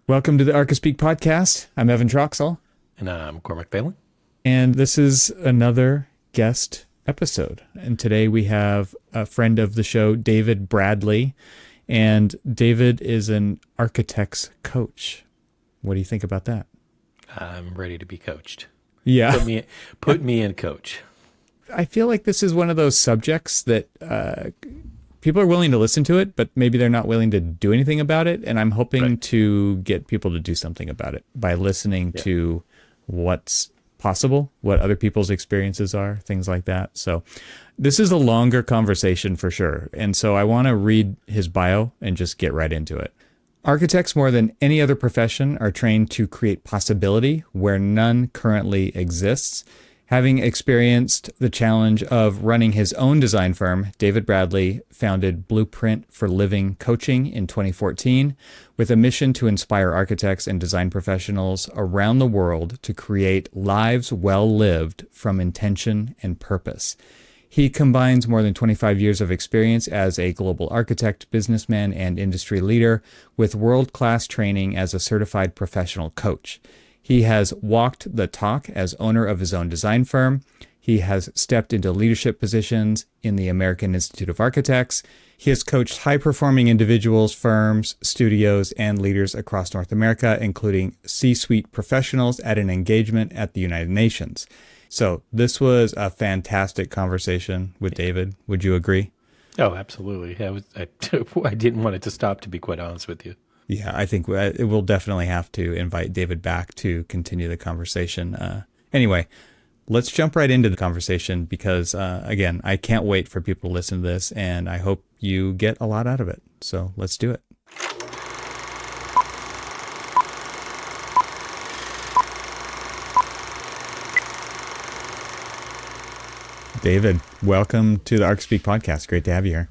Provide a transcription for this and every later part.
Welcome to the Archispeak podcast. I'm Evan Troxell. And I'm Cormac Phelan. And this is another guest episode. And today we have a friend of the show, David Bradley. And David is an architect's coach. What do you think about that? I'm ready to be coached. Yeah. Put me in coach. I feel like this is one of those subjects that people are willing to listen to it, but maybe they're not willing to do anything about it. And I'm hoping to get people to do something about it by listening to what's possible, what other people's experiences are, things like that. So this is a longer conversation for sure. And so I want to read his bio and just get right into it. Architects, more than any other profession, are trained to create possibility where none currently exists. Having experienced the challenge of running his own design firm, David Bradley founded Blueprint for Living Coaching in 2014 with a mission to inspire architects and design professionals around the world to create lives well lived from intention and purpose. He combines more than 25 years of experience as a global architect, businessman, and industry leader with world-class training as a certified professional coach. He has walked the talk as owner of his own design firm. He has stepped into leadership positions in the American Institute of Architects. He has coached high-performing individuals, firms, studios, and leaders across North America, including C-suite professionals at an engagement at the United Nations. So this was a fantastic conversation with David. Would you agree? Oh, absolutely. I didn't want it to stop, to be quite honest with you. Yeah, I think it will definitely have to invite David back to continue the conversation. Anyway, let's jump right into the conversation because, again, I can't wait for people to listen to this, and I hope you get a lot out of it. So let's do it. David, welcome to the Archispeak podcast. Great to have you here.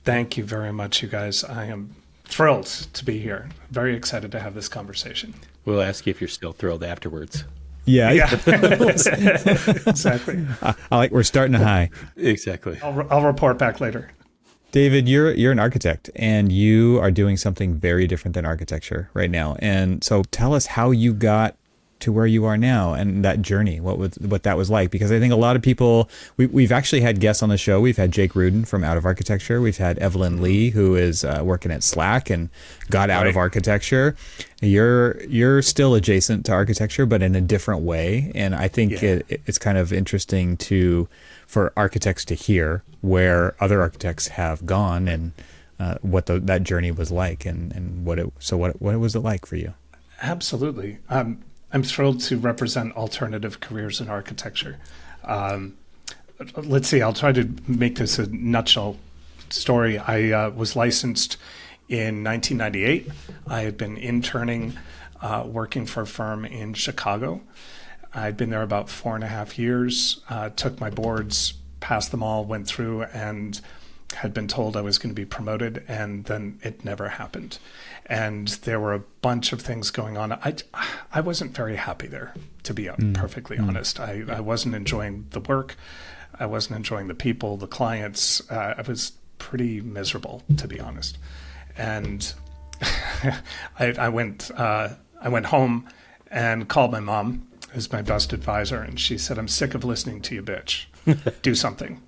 Thank you very much, you guys. I am thrilled to be here. Very excited to have this conversation. We'll ask you if you're still thrilled afterwards. Yeah. Exactly. We're starting high. Exactly. I'll report back later. David, you're an architect and you are doing something very different than architecture right now. And so tell us how you got to where you are now and that journey, what that was like. Because I think a lot of people, we've actually had guests on the show. We've had Jake Rudin from Out of Architecture. We've had Evelyn Lee, who is working at Slack and got out of architecture. You're still adjacent to architecture, but in a different way. And I think it's kind of interesting for architects to hear where other architects have gone and what that journey was like and what was it like for you? Absolutely. I'm thrilled to represent alternative careers in architecture. Let's see, I'll try to make this a nutshell story. I was licensed in 1998. I had been interning, working for a firm in Chicago. I'd been there about 4.5 years, took my boards, passed them all, went through, and had been told I was going to be promoted, and then it never happened. And there were a bunch of things going on. I wasn't very happy there, to be perfectly honest. I wasn't enjoying the work. I wasn't enjoying the people, the clients. I was pretty miserable, to be honest. And I went home and called my mom, who's my best advisor, and she said, "I'm sick of listening to you, bitch. Do something."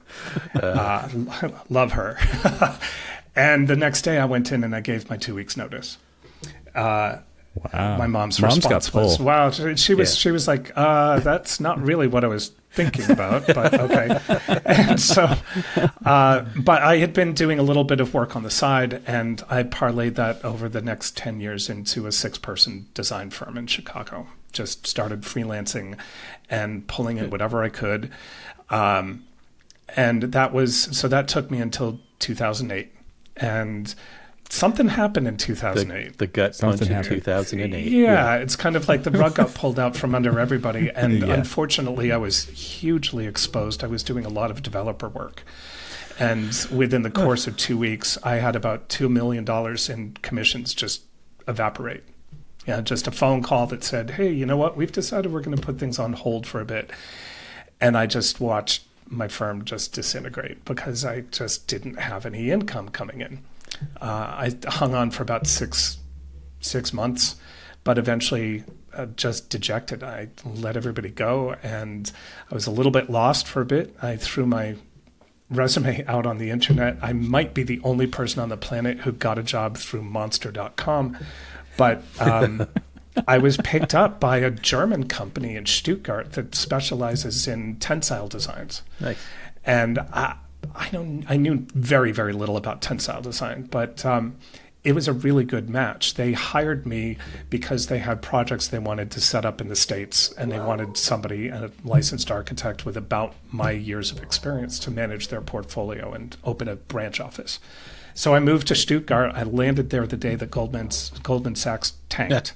Love her. And the next day I went in and I gave my 2 weeks notice. Wow. My mom's response was, wow. She was like, that's not really what I was thinking about, but okay. And so, but I had been doing a little bit of work on the side, and I parlayed that over the next 10 years into a 6-person design firm in Chicago. Just started freelancing and pulling in whatever I could. And that took me until 2008. And something happened in 2008. The gut punch in 2008. Yeah, it's kind of like the rug got pulled out from under everybody. And unfortunately, I was hugely exposed. I was doing a lot of developer work. And within the course of 2 weeks, I had about $2 million in commissions just evaporate. Yeah, just a phone call that said, hey, you know what? We've decided we're going to put things on hold for a bit. And I just watched my firm just disintegrate because I just didn't have any income coming in. I hung on for about six 6 months, but eventually just dejected. I let everybody go, and I was a little bit lost for a bit. I threw my resume out on the internet. I might be the only person on the planet who got a job through monster.com, but I was picked up by a German company in Stuttgart that specializes in tensile designs. Nice. And I knew very, very little about tensile design, but it was a really good match. They hired me because they had projects they wanted to set up in the States, and they wanted somebody, a licensed architect with about my years of experience, to manage their portfolio and open a branch office. So I moved to Stuttgart. I landed there the day that Goldman Sachs tanked.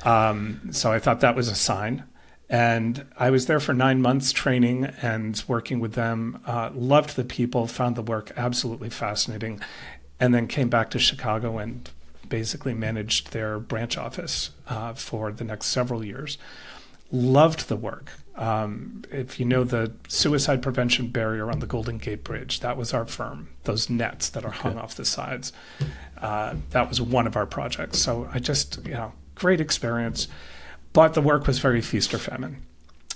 So I thought that was a sign. And I was there for 9 months training and working with them. Loved the people, found the work absolutely fascinating, and then came back to Chicago and basically managed their branch office for the next several years. Loved the work. If you know the suicide prevention barrier on the Golden Gate Bridge, that was our firm, those nets that are hung off the sides. That was one of our projects. So I just, great experience. But the work was very feast or famine.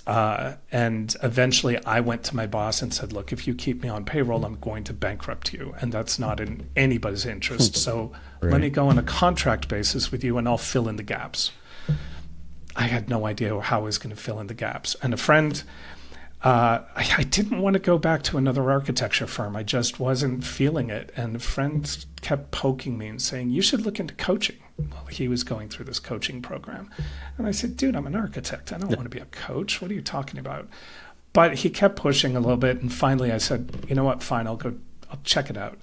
And eventually I went to my boss and said, look, if you keep me on payroll, I'm going to bankrupt you. And that's not in anybody's interest. So let me go on a contract basis with you, and I'll fill in the gaps. I had no idea how I was going to fill in the gaps. And a friend, I didn't want to go back to another architecture firm. I just wasn't feeling it. And a friend kept poking me and saying, you should look into coaching. Well, he was going through this coaching program. And I said, dude, I'm an architect. I don't want to be a coach. What are you talking about? But he kept pushing a little bit. And finally I said, you know what, fine, I'll check it out.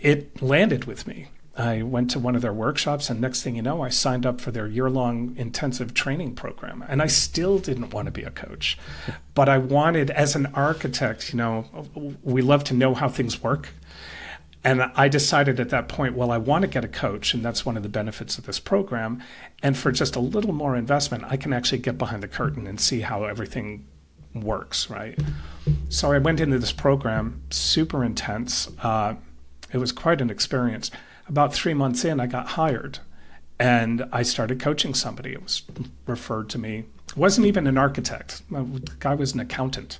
It landed with me. I went to one of their workshops, and next thing you know, I signed up for their year-long intensive training program. And I still didn't want to be a coach. But I wanted, as an architect, we love to know how things work. And I decided at that point, well, I want to get a coach, and that's one of the benefits of this program. And for just a little more investment, I can actually get behind the curtain and see how everything works, right? So I went into this program, super intense. It was quite an experience. About 3 months in, I got hired, and I started coaching somebody. It was referred to me. It wasn't even an architect. The guy was an accountant.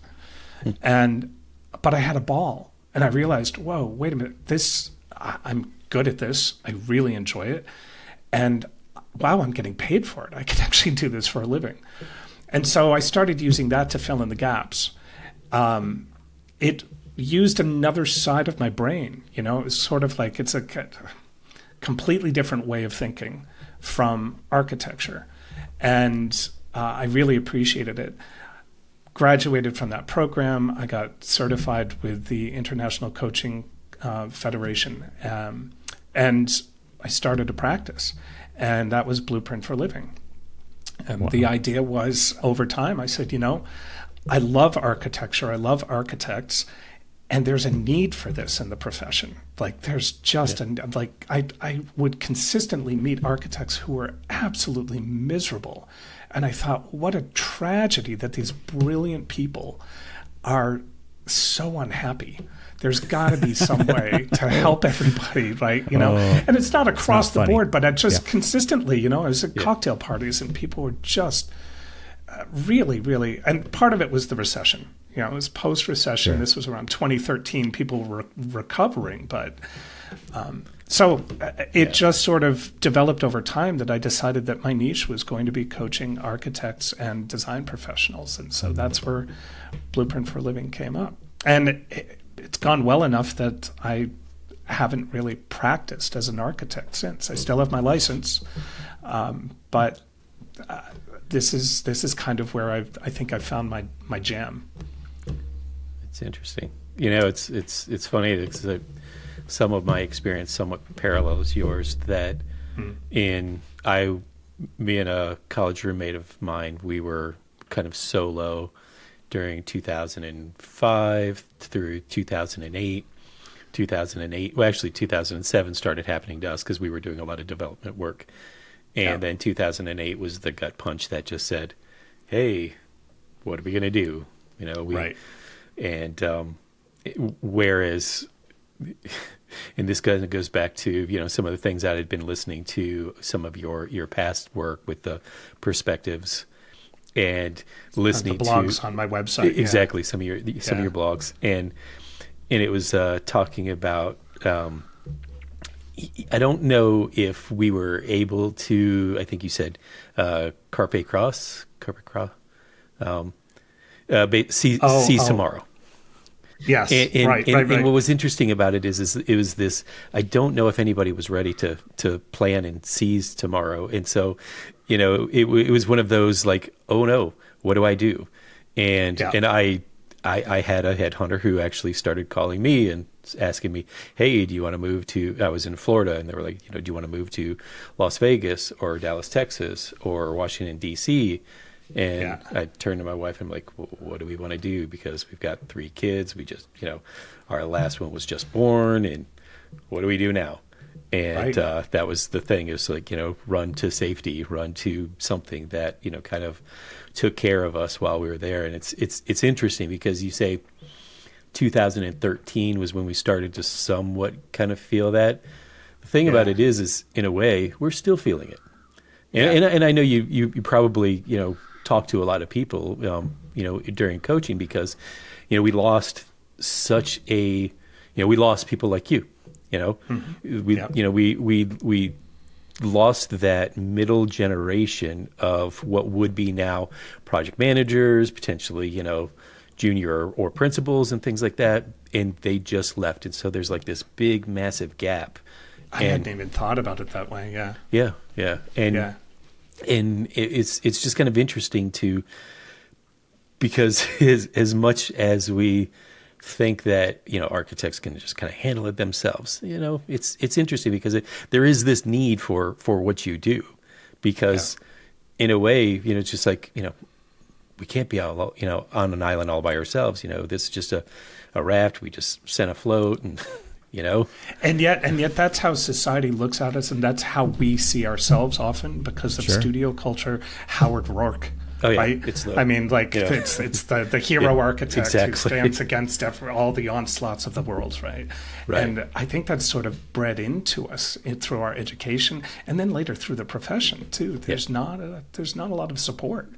But I had a ball. And I realized, whoa, wait a minute, I'm good at this. I really enjoy it. And wow, I'm getting paid for it. I can actually do this for a living. And so I started using that to fill in the gaps. It used another side of my brain. It was sort of like it's a completely different way of thinking from architecture. And I really appreciated it. Graduated from that program. I got certified with the International Coaching Federation, and I started to practice. And that was Blueprint for Living. And the idea was, over time, I said, I love architecture. I love architects. And there's a need for this in the profession. Like there's just I would consistently meet architects who were absolutely miserable. And I thought, what a tragedy that these brilliant people are so unhappy. There's got to be some way to help everybody, right? And it's not across the board, but I just consistently, I was at cocktail parties and people were just really, really, and part of it was the recession. It was post-recession. Sure. This was around 2013. People were recovering, but so it just sort of developed over time that I decided that my niche was going to be coaching architects and design professionals. And so that's where Blueprint for Living came up. And it's gone well enough that I haven't really practiced as an architect since. I still have my license, but this is kind of where I think I found my jam. It's interesting. It's funny because some of my experience somewhat parallels yours. That me and a college roommate of mine, we were kind of solo during 2005 through 2008. 2007 started happening to us because we were doing a lot of development work. And then 2008 was the gut punch that just said, hey, what are we going to do? Right. And whereas and this kind of goes back to, some of the things that I had been listening to, some of your past work with the perspectives, and listening the blogs on my website. Exactly, some of your blogs, and it was talking about. I don't know if we were able to. I think you said carpe cross, seize tomorrow. Yes, right. And what was interesting about it is it was this. I don't know if anybody was ready to plan and seize tomorrow, and so, it was one of those like, oh no, what do I do? And I had a headhunter who actually started calling me and asking me, hey, do you want to move to? I was in Florida, and they were like, do you want to move to Las Vegas or Dallas, Texas, or Washington D.C.? And I turned to my wife and I'm like, well, what do we want to do? Because we've got 3 kids. We just, our last one was just born, and what do we do now? And that was the thing. It was like, run to safety, run to something that, kind of took care of us while we were there. And it's interesting because you say 2013 was when we started to somewhat kind of feel that. The thing about it is in a way, we're still feeling it. And I know you probably, talk to a lot of people, during coaching, because, we lost such a, we lost people like you, we lost that middle generation of what would be now project managers, potentially, junior or principals and things like that. And they just left. And so there's like this big, massive gap. I hadn't even thought about it that way. Yeah. Yeah. And it's just kind of interesting because as much as we think that, architects can just kind of handle it themselves, it's interesting because there is this need for what you do, because in a way, it's just like, we can't be all, on an island all by ourselves. This is just a raft. We just sent afloat and, And yet that's how society looks at us, and that's how we see ourselves often because of studio culture. Howard Rourke. Oh, yeah. Right? It's the, it's the hero architect who exactly. stands against all the onslaughts of the world, right? And I think that's sort of bred into us through our education, and then later through the profession too. There's not a lot of support.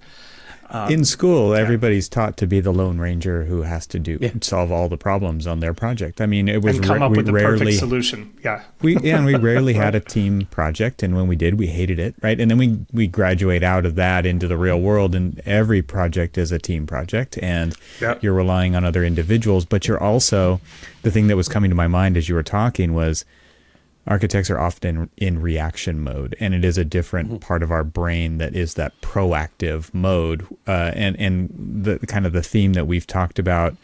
In school, everybody's taught to be the Lone Ranger who has to solve all the problems on their project. I mean, it was and come up with the perfect solution. We rarely had a team project, and when we did, we hated it, right? And then we graduate out of that into the real world, and every project is a team project, and you're relying on other individuals. But you're also, the thing that was coming to my mind as you were talking was, architects are often in reaction mode, and it is a different part of our brain that is that proactive mode. And the kind of the theme that we've talked about,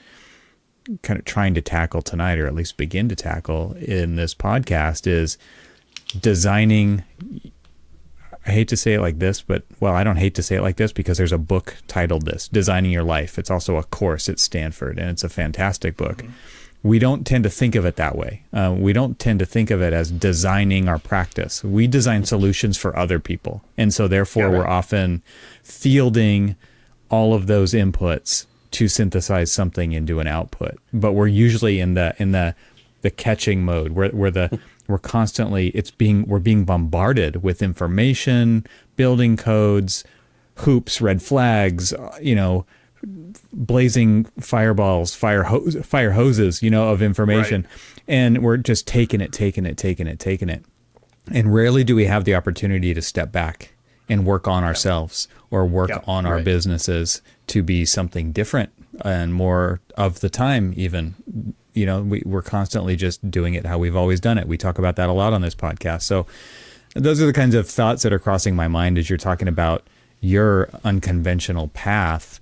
kind of trying to tackle tonight, or at least begin to tackle in this podcast, is designing. I hate to say it like this, but I don't hate to say it like this because there's a book titled this, Designing Your Life. It's also a course at Stanford, and it's a fantastic book. We don't tend to think of it that way. We don't tend to think of it as designing our practice. We design solutions for other people. And so therefore we're often fielding all of those inputs to synthesize something into an output. But we're usually in the catching mode where we're constantly, we're being bombarded with information, building codes, hoops, red flags, blazing fireballs, fire hoses, of information. Right. And we're just taking it. And rarely do we have the opportunity to step back and work on ourselves or work on our businesses to be something different. And more of the time, even, we're constantly just doing it how we've always done it. We talk about that a lot on this podcast. So those are the kinds of thoughts that are crossing my mind as you're talking about your unconventional path.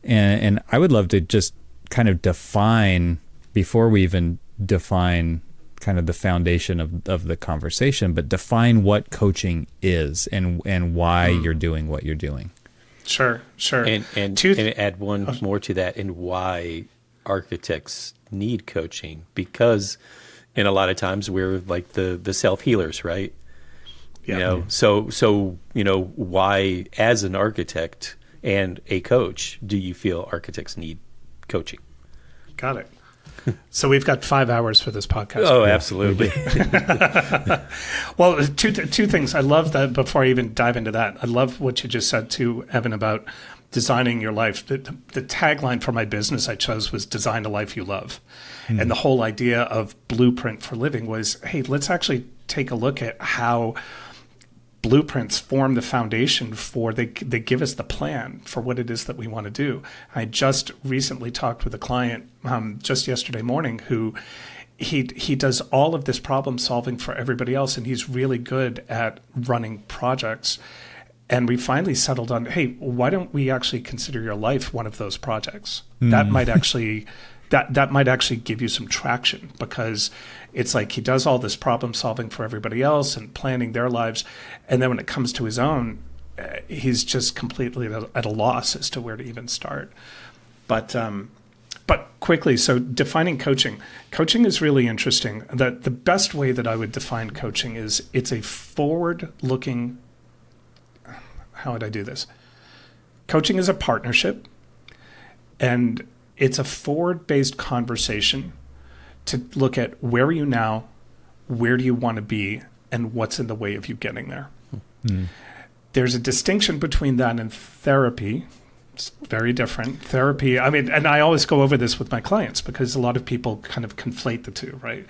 And I would love to just kind of define, before we even define kind of the foundation of the conversation, but define what coaching is and why you're doing what you're doing. Sure. And add one more to that, and why architects need coaching, because in a lot of times we're like the self-healers, right? So why, as an architect and a coach, do you feel architects need coaching? Got it. So we've got 5 hours for this podcast. Oh, absolutely. Well, two things. I love that. Before I even dive into that, I love what you just said too, Evan, about designing your life. The tagline for my business I chose was "Design a life you love," and the whole idea of blueprint for living was, hey, let's actually take a look at how blueprints form the foundation for they give us the plan for what it is that we want to do. I just recently talked with a client just yesterday morning who he does all of this problem solving for everybody else, and he's really good at running projects. And we finally settled on, hey, why don't we actually consider your life one of those projects? That might actually that might actually give you some traction, because it's like he does all this problem solving for everybody else and planning their lives. And then when it comes to his own, he's just completely at a loss as to where to even start. But quickly, so defining coaching. Coaching is really interesting. The best way that I would define coaching is it's a forward-looking, how would I do this? Coaching is a partnership, and it's a forward-based conversation to look at where are you now, where do you want to be, and what's in the way of you getting there. There's a distinction between that and therapy. It's very different. Therapy, I mean, and I always go over this with my clients because a lot of people kind of conflate the two, right?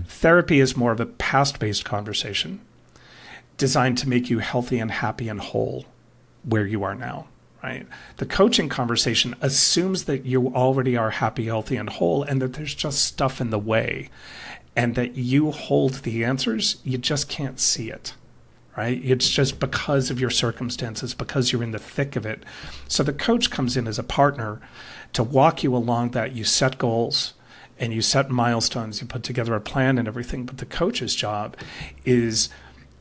Therapy is more of a past-based conversation designed to make you healthy and happy and whole where you are now. Right. The coaching conversation assumes that you already are happy, healthy, and whole, and that there's just stuff in the way, and that you hold the answers. You just can't see it. Right. It's just because of your circumstances, because you're in the thick of it. So the coach comes in as a partner to walk you along that. You set goals and you set milestones. You put together a plan and everything. But the coach's job is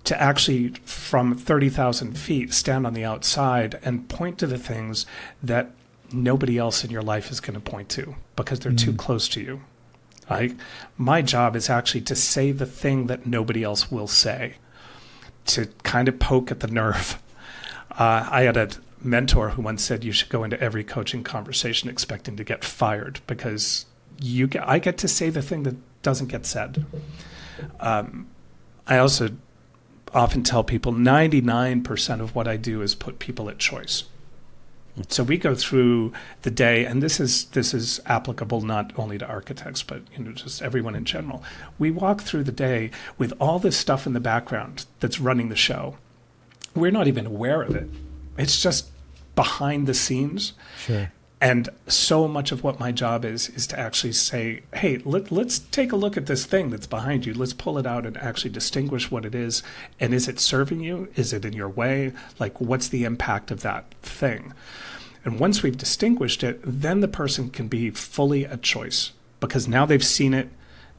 to actually, from 30,000 feet, stand on the outside and point to the things that nobody else in your life is going to point to because they're too close to you. Right? My job is actually to say the thing that nobody else will say, to kind of poke at the nerve. I had a mentor who once said you should go into every coaching conversation expecting to get fired because I get to say the thing that doesn't get said. I also often tell people 99% of what I do is put people at choice. So we go through the day, and this is applicable not only to architects, but just everyone in general. We walk through the day with all this stuff in the background that's running the show. We're not even aware of it. It's just behind the scenes. Sure. And so much of what my job is to actually say, hey, let's take a look at this thing that's behind you. Let's pull it out and actually distinguish what it is. And is it serving you? Is it in your way? Like, what's the impact of that thing? And once we've distinguished it, then the person can be fully at choice because now they've seen it,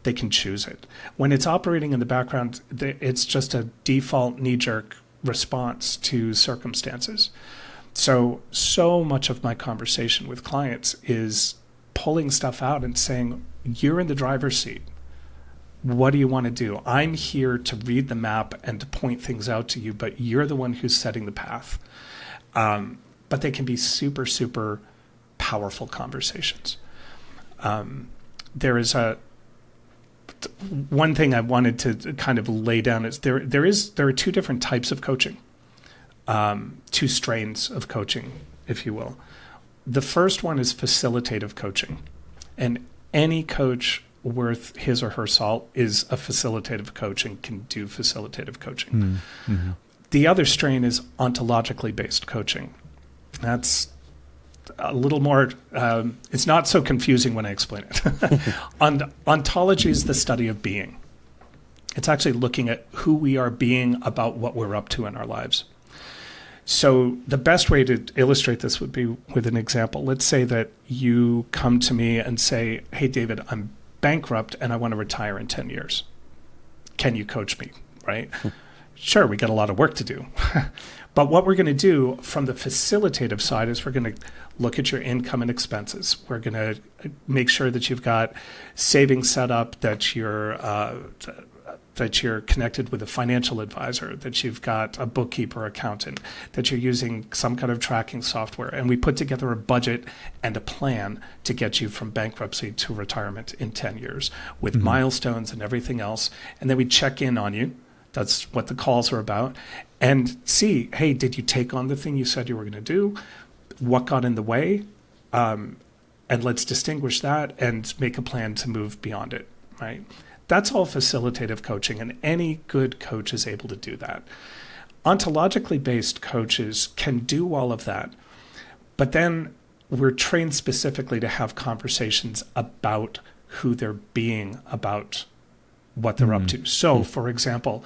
they can choose it. When it's operating in the background, it's just a default knee-jerk response to circumstances. So much of my conversation with clients is pulling stuff out and saying, you're in the driver's seat. What do you want to do? I'm here to read the map and to point things out to you, but you're the one who's setting the path. But they can be super, super powerful conversations. There is one thing I wanted to kind of lay down is there are two different types of coaching. Two strains of coaching, if you will. The first one is facilitative coaching. And any coach worth his or her salt is a facilitative coach and can do facilitative coaching. Mm-hmm. The other strain is ontologically based coaching. That's a little more, it's not so confusing when I explain it. Ontology is the study of being. It's actually looking at who we are being about what we're up to in our lives. So the best way to illustrate this would be with an example. Let's say that you come to me and say, hey, David, I'm bankrupt and I want to retire in 10 years. Can you coach me, right? Sure, we got a lot of work to do. But what we're going to do from the facilitative side is we're going to look at your income and expenses. We're going to make sure that you've got savings set up, that you're that you're connected with a financial advisor, that you've got a bookkeeper, accountant, that you're using some kind of tracking software. And we put together a budget and a plan to get you from bankruptcy to retirement in 10 years with milestones and everything else. And then we check in on you. That's what the calls are about. And see, hey, did you take on the thing you said you were going to do? What got in the way? And let's distinguish that and make a plan to move beyond it, right? That's all facilitative coaching, and any good coach is able to do that. Ontologically based coaches can do all of that, but then we're trained specifically to have conversations about who they're being, about what they're up to. So, for example,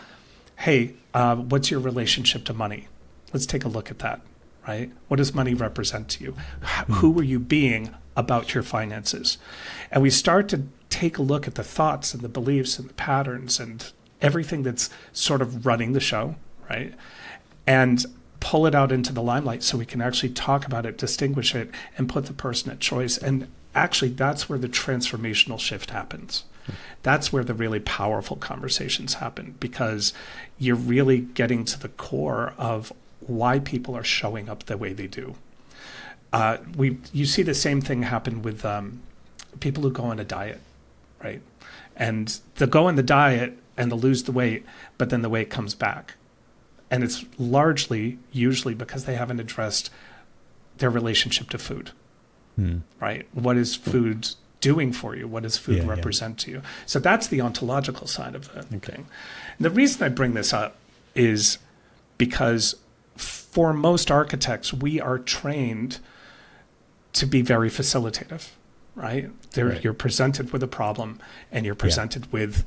hey, what's your relationship to money? Let's take a look at that, right? What does money represent to you? Who are you being about your finances? And we start to take a look at the thoughts and the beliefs and the patterns and everything that's sort of running the show, right? And pull it out into the limelight so we can actually talk about it, distinguish it, and put the person at choice. And actually, that's where the transformational shift happens. That's where the really powerful conversations happen, because you're really getting to the core of why people are showing up the way they do. You see the same thing happen with people who go on a diet, right? And they'll go on the diet and they'll lose the weight, but then the weight comes back. And it's largely, usually, because they haven't addressed their relationship to food, right? What is food doing for you? What does food represent to you? So that's the ontological side of the thing. And the reason I bring this up is because for most architects, we are trained to be very facilitative, right? You're presented with a problem, and you're presented with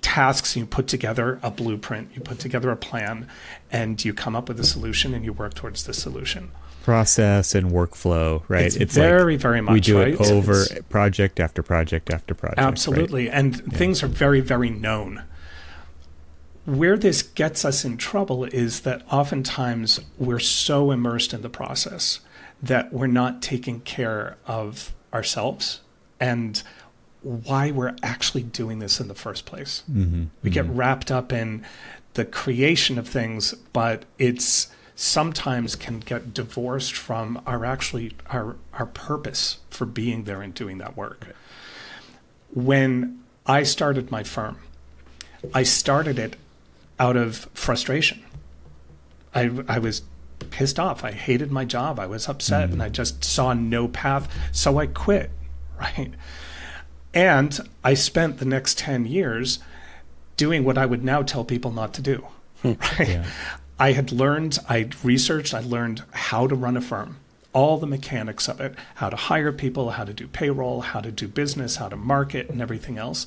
tasks. You put together a blueprint, you put together a plan, and you come up with a solution, and you work towards the solution. Process and workflow, right? It's very, very much, we do right? it over project after project after project. Absolutely. Right? And things are very, very known. Where this gets us in trouble is that oftentimes we're so immersed in the process that we're not taking care of ourselves and why we're actually doing this in the first place. We get wrapped up in the creation of things, but it's sometimes can get divorced from our purpose for being there and doing that work. When I started my firm, I started it out of frustration. I was pissed off. I hated my job. I was upset, and I just saw no path. So I quit, right? And I spent the next 10 years doing what I would now tell people not to do, right? I researched, I learned how to run a firm, all the mechanics of it, how to hire people, how to do payroll, how to do business, how to market, and everything else.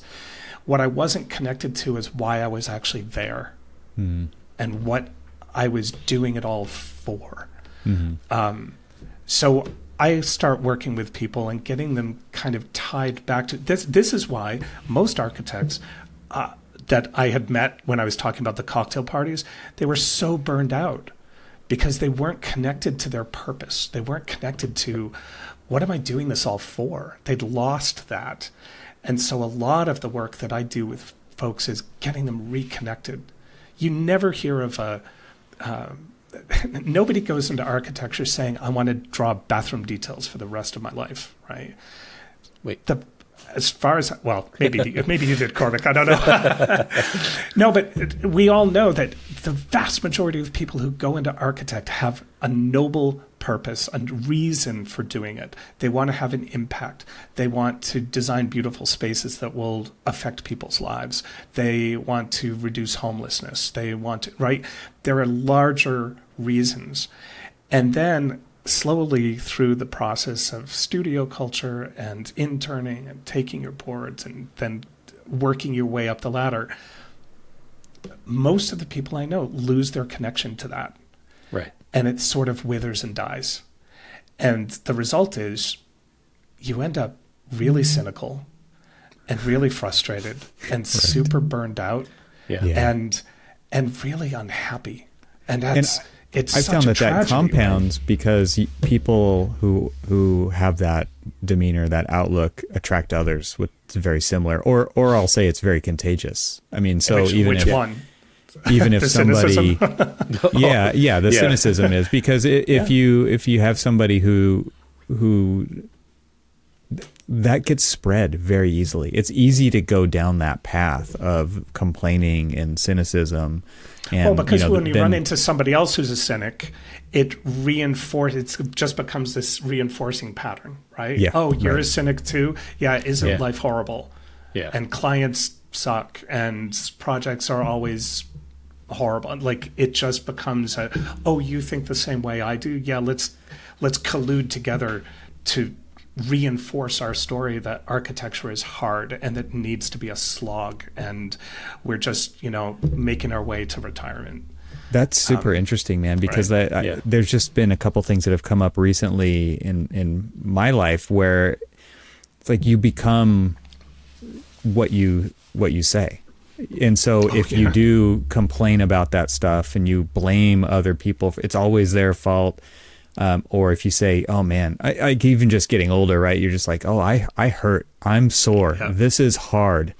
What I wasn't connected to is why I was actually there and what I was doing it all for. So I start working with people and getting them kind of tied back to this. This is why most architects that I had met when I was talking about the cocktail parties, they were so burned out because they weren't connected to their purpose. They weren't connected to, what am I doing this all for? They'd lost that. And so a lot of the work that I do with folks is getting them reconnected. You never hear of nobody goes into architecture saying, I want to draw bathroom details for the rest of my life, right? Wait. As far as, well, maybe you did, Cormac, I don't know. No, but we all know that the vast majority of people who go into architect have a noble purpose, a reason for doing it. They want to have an impact. They want to design beautiful spaces that will affect people's lives. They want to reduce homelessness. They want to, right? There are larger reasons. And then slowly through the process of studio culture and interning and taking your boards and then working your way up the ladder, most of the people I know lose their connection to that. Right. And it sort of withers and dies. And the result is you end up really cynical and really frustrated and super burned out and really unhappy. And it's I such found a that tragedy, compounds because people who have that demeanor, that outlook, attract others with very similar, or I'll say it's very contagious. I mean, so Which one? Even if The somebody, cynicism? yeah, the cynicism is because if you have somebody who that gets spread very easily. It's easy to go down that path of complaining and cynicism. And, because when you run into somebody else who's a cynic, it just becomes this reinforcing pattern, right? Yeah, oh, you're right. a cynic too? Yeah, isn't Yeah. life horrible? Yeah. And clients suck and projects are always horrible. Like it just becomes you think the same way I do? Yeah, let's collude together to reinforce our story that architecture is hard and that needs to be a slog, and we're just making our way to retirement. That's super interesting, man, because right. there's just been a couple things that have come up recently in my life where it's like you become what you say. And so if you do complain about that stuff and you blame other people, it's always their fault. Or if you say, oh man, I even just getting older, right? You're just like, oh, I hurt. I'm sore. Yeah. This is hard.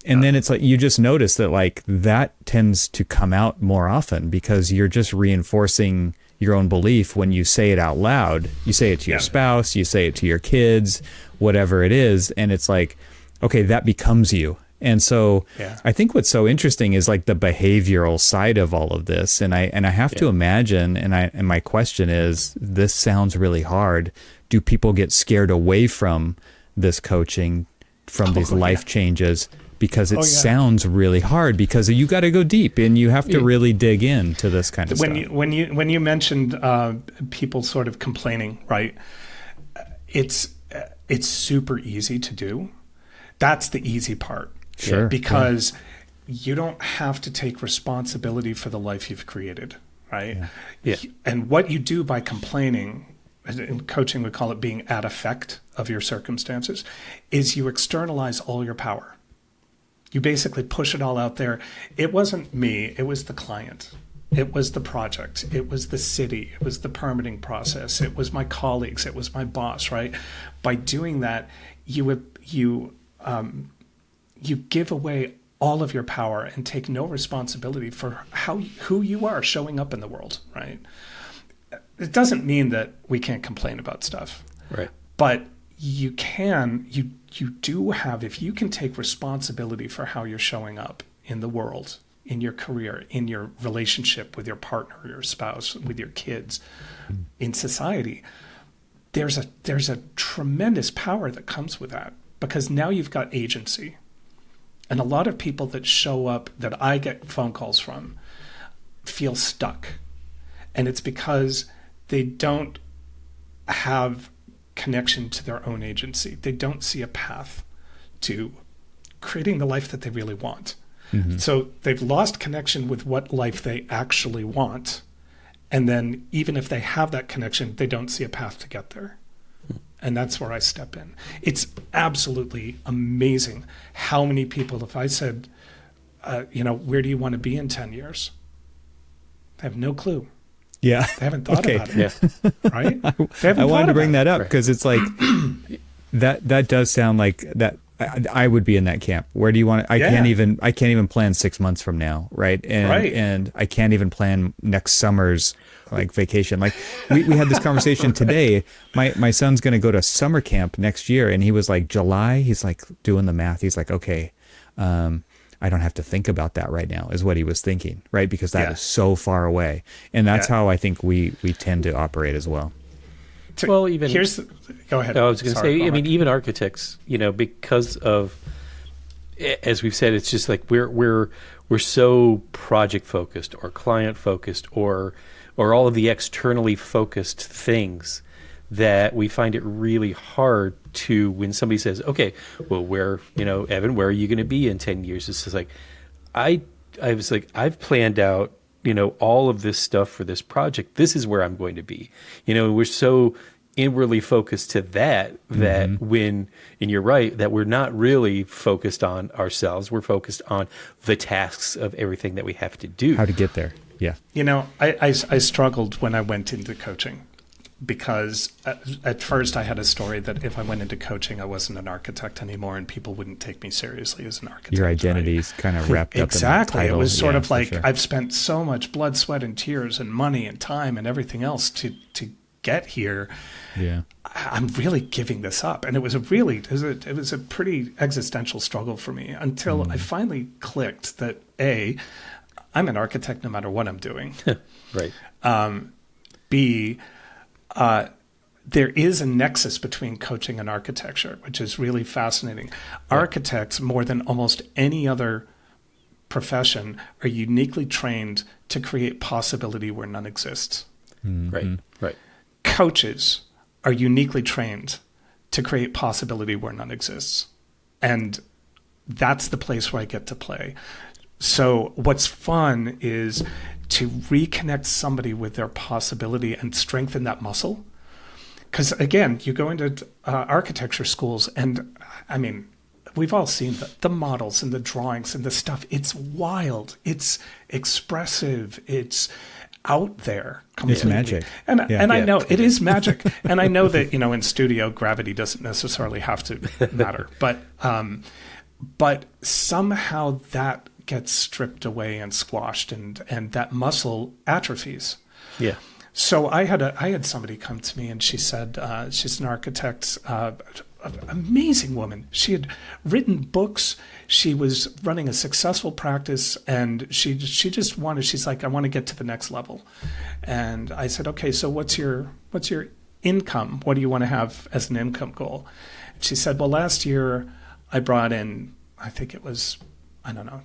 And then it's like, you just notice that like that tends to come out more often because you're just reinforcing your own belief when you say it out loud. You say it to your spouse, you say it to your kids, whatever it is. And it's like, okay, that becomes you. And so I think what's so interesting is like the behavioral side of all of this. And I have to imagine, and my question is, this sounds really hard. Do people get scared away from this coaching, from these life changes? Because it sounds really hard, because you got to go deep and you have to really dig into this kind of stuff. When you mentioned people sort of complaining, right? It's super easy to do. That's the easy part. Sure. Because you don't have to take responsibility for the life you've created, right? Yeah. And what you do by complaining, in coaching we call it being at effect of your circumstances, is you externalize all your power. You basically push it all out there. It wasn't me, it was the client. It was the project. It was the city. It was the permitting process. It was my colleagues. It was my boss, right? By doing that, you give away all of your power and take no responsibility for who you are showing up in the world, right? It doesn't mean that we can't complain about stuff, Right. but you do have, if you can take responsibility for how you're showing up in the world, in your career, in your relationship with your partner, your spouse, with your kids, in society, there's a tremendous power that comes with that, because now you've got agency. And a lot of people that show up, that I get phone calls from, feel stuck. And it's because they don't have connection to their own agency. They don't see a path to creating the life that they really want. Mm-hmm. So they've lost connection with what life they actually want. And then even if they have that connection, they don't see a path to get there. And that's where I step in. It's absolutely amazing how many people, if I said, where do you want to be in 10 years? They have no clue. Yeah. They haven't thought about it. Yeah. Right? I wanted to bring that up because it's like, that does sound like that. I would be in that camp. Where do you want to, I can't even plan 6 months from now. Right. And I can't even plan next summer's like vacation. Like we had this conversation today. My son's going to go to summer camp next year. And he was like, July, he's like doing the math. He's like, okay, I don't have to think about that right now, is what he was thinking. Right. Because that is so far away. And that's how I think we tend to operate as well. Well, go ahead. I was going to say, I mean, even architects, because of, as we've said, it's just like we're so project focused or client focused or all of the externally focused things that we find it really hard to, when somebody says, okay, well, Evan, where are you going to be in 10 years? It's just like, I was like, I've planned out, all of this stuff for this project. This is where I'm going to be. We're so inwardly focused to that when, and you're right, that we're not really focused on ourselves. We're focused on the tasks of everything that we have to do. How to get there. Yeah. You know, I struggled when I went into coaching because at first I had a story that if I went into coaching, I wasn't an architect anymore and people wouldn't take me seriously as an architect. Your identity's kind of wrapped up Exactly. in that title. It was sort Yeah, of like for sure. I've spent so much blood, sweat, and tears and money and time and everything else to get here. Yeah. I'm really giving this up. And it was a pretty existential struggle for me until I finally clicked that I'm an architect no matter what I'm doing. Right. B, there is a nexus between coaching and architecture, which is really fascinating. Yeah. Architects, more than almost any other profession, are uniquely trained to create possibility where none exists. Right. Right. Coaches are uniquely trained to create possibility where none exists. And that's the place where I get to play. So what's fun is to reconnect somebody with their possibility and strengthen that muscle. Because again, you go into architecture schools and I mean, we've all seen the models and the drawings and the stuff. It's wild. It's expressive. It's out there completely. It's magic. And I know it is magic. And I know that, in studio, gravity doesn't necessarily have to matter. But somehow that gets stripped away and squashed and that muscle atrophies. Yeah. So I had somebody come to me and she said, she's an architect, amazing woman. She had written books. She was running a successful practice and she just wanted, she's like, I want to get to the next level. And I said, okay, so what's your income? What do you want to have as an income goal? And she said, well, last year I brought in, I think it was, I don't know,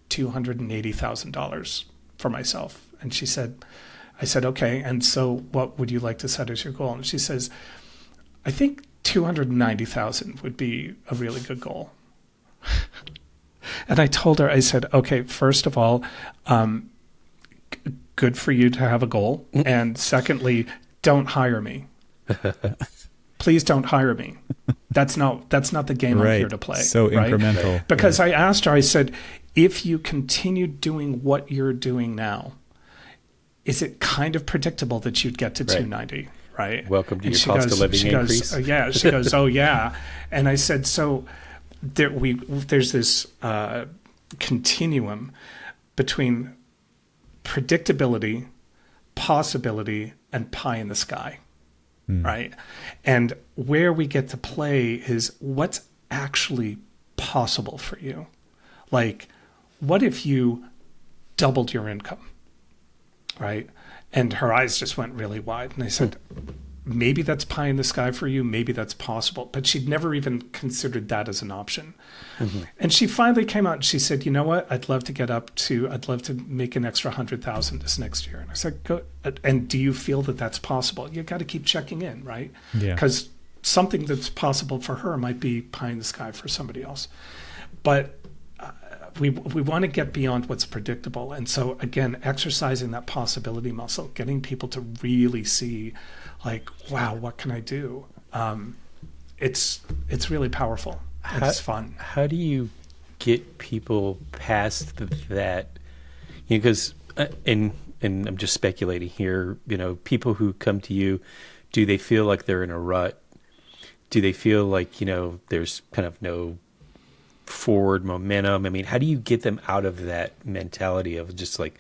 $280,000 for myself. And I said, okay, and so what would you like to set as your goal? And she says, I think 290,000 would be a really good goal. And I told her, I said, okay, first of all, good for you to have a goal. And secondly, don't hire me. Please don't hire me. That's not the game I'm here to play. So incremental. Right? Because I asked her, I said, if you continue doing what you're doing now, is it kind of predictable that you'd get to 290? Right. Welcome to your cost of living increase. Yeah. She goes, oh yeah. And I said, so there's this continuum between predictability, possibility, and pie in the sky. Right. And where we get to play is what's actually possible for you. Like, what if you doubled your income? Right. And her eyes just went really wide. And I said, maybe that's pie in the sky for you. Maybe that's possible. But she'd never even considered that as an option. Mm-hmm. And she finally came out and she said, you know what? I'd love to make an extra 100,000 this next year. And I said, go. And do you feel that that's possible? You got to keep checking in, right? Yeah. Because something that's possible for her might be pie in the sky for somebody else. But we want to get beyond what's predictable. And so, again, exercising that possibility muscle, getting people to really see, like, wow, what can I do? It's really powerful. It's fun. How do you get people past that? Because, and I'm just speculating here, people who come to you, do they feel like they're in a rut? Do they feel like, there's kind of no forward momentum? I mean, how do you get them out of that mentality of just like,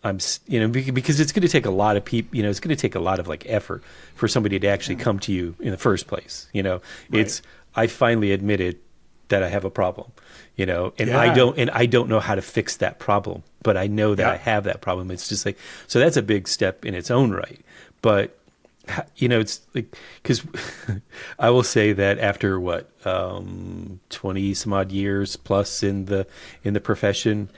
because it's going to take a lot of people, it's going to take a lot of like effort for somebody to actually come to you in the first place. Right. I finally admitted that I have a problem, and I don't know how to fix that problem, but I know that I have that problem. It's just like, so that's a big step in its own right. But it's like, because I will say that after 20 some odd years plus in the profession,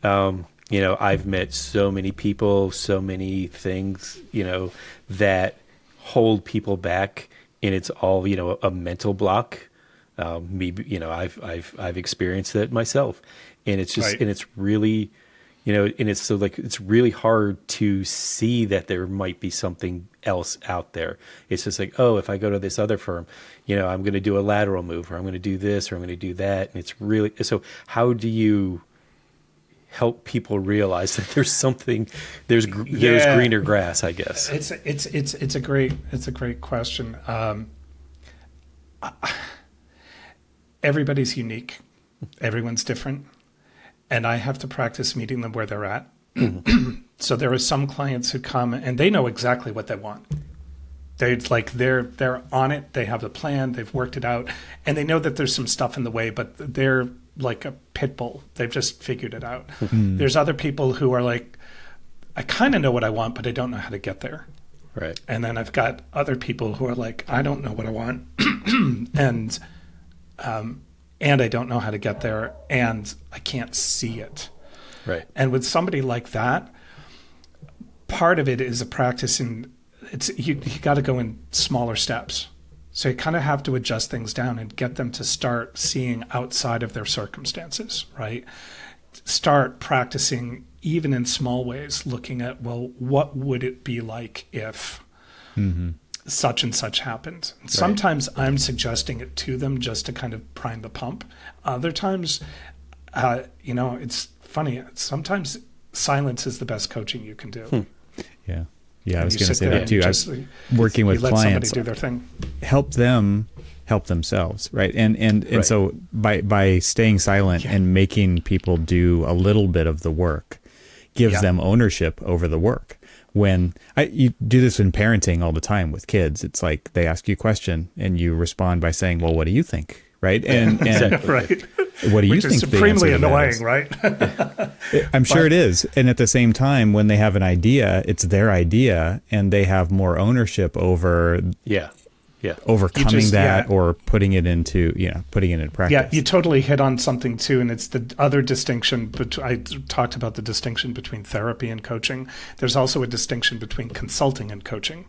I've met so many people, so many things, that hold people back, and it's all, a mental block. I've experienced that myself, and it's just, and it's really, and it's so like, it's really hard to see that there might be something else out there. It's just like, oh, if I go to this other firm, I'm going to do a lateral move, or I'm going to do this, or I'm going to do that. And it's really, so how do you help people realize that there's greener grass, I guess. It's a great question. Everybody's unique. Everyone's different. And I have to practice meeting them where they're at. So there are some clients who come and they know exactly what they want. They're on it. They have the plan. They've worked it out, and they know that there's some stuff in the way, but they're like a pit bull. They've just figured it out. There's other people who are like, I kind of know what I want, but I don't know how to get there. Right. And then I've got other people who are like, I don't know what I want, and I don't know how to get there, and I can't see it. Right. And with somebody like that, part of it is a practice in. You got to go in smaller steps. So you kind of have to adjust things down and get them to start seeing outside of their circumstances, right? Start practicing even in small ways, looking at, well, what would it be like if such and such happened? Right. Sometimes I'm suggesting it to them just to kind of prime the pump. Other times, it's funny. Sometimes silence is the best coaching you can do. Yeah. Yeah, I was going to say that too. I'm working with clients. Let somebody do their thing. Help them help themselves, right? And right. So by staying silent and making people do a little bit of the work gives them ownership over the work. When you do this in parenting all the time with kids, it's like they ask you a question and you respond by saying, "Well, what do you think?" Right? And right. What do you Which think? Is supremely annoying, right? I'm sure it is. And at the same time, when they have an idea, it's their idea, and they have more ownership over overcoming or putting it into practice. Yeah, you totally hit on something too, and it's the other distinction. I talked about the distinction between therapy and coaching. There's also a distinction between consulting and coaching.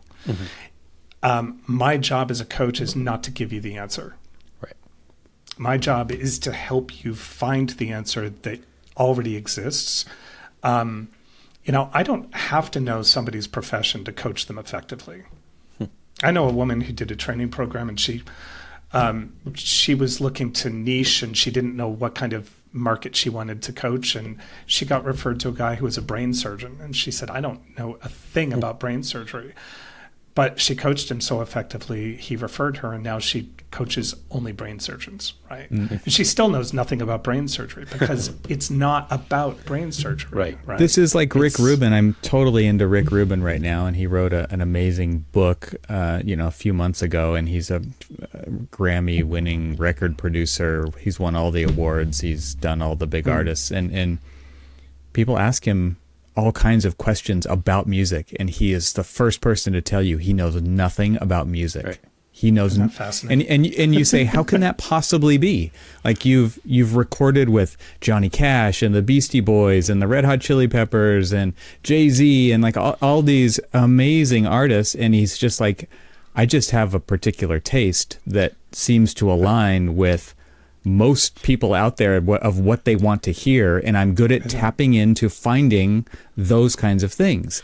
My job as a coach is not to give you the answer. My job is to help you find the answer that already exists. I don't have to know somebody's profession to coach them effectively. I know a woman who did a training program, and she was looking to niche, and she didn't know what kind of market she wanted to coach, and she got referred to a guy who was a brain surgeon, and she said, I don't know a thing about brain surgery. But she coached him so effectively, he referred her, and now she coaches only brain surgeons, right? And she still knows nothing about brain surgery because it's not about brain surgery. Right. This is like Rick Rubin. I'm totally into Rick Rubin right now, and he wrote an amazing book, a few months ago, and he's a Grammy-winning record producer. He's won all the awards. He's done all the big artists, and people ask him all kinds of questions about music, and he is the first person to tell you he knows nothing about music. Right. He knows, fascinating? And you say, how can that possibly be? Like you've recorded with Johnny Cash and the Beastie Boys and the Red Hot Chili Peppers and Jay-Z and like all these amazing artists, and he's just like, I just have a particular taste that seems to align with most people out there of what they want to hear, and I'm good at tapping into finding those kinds of things.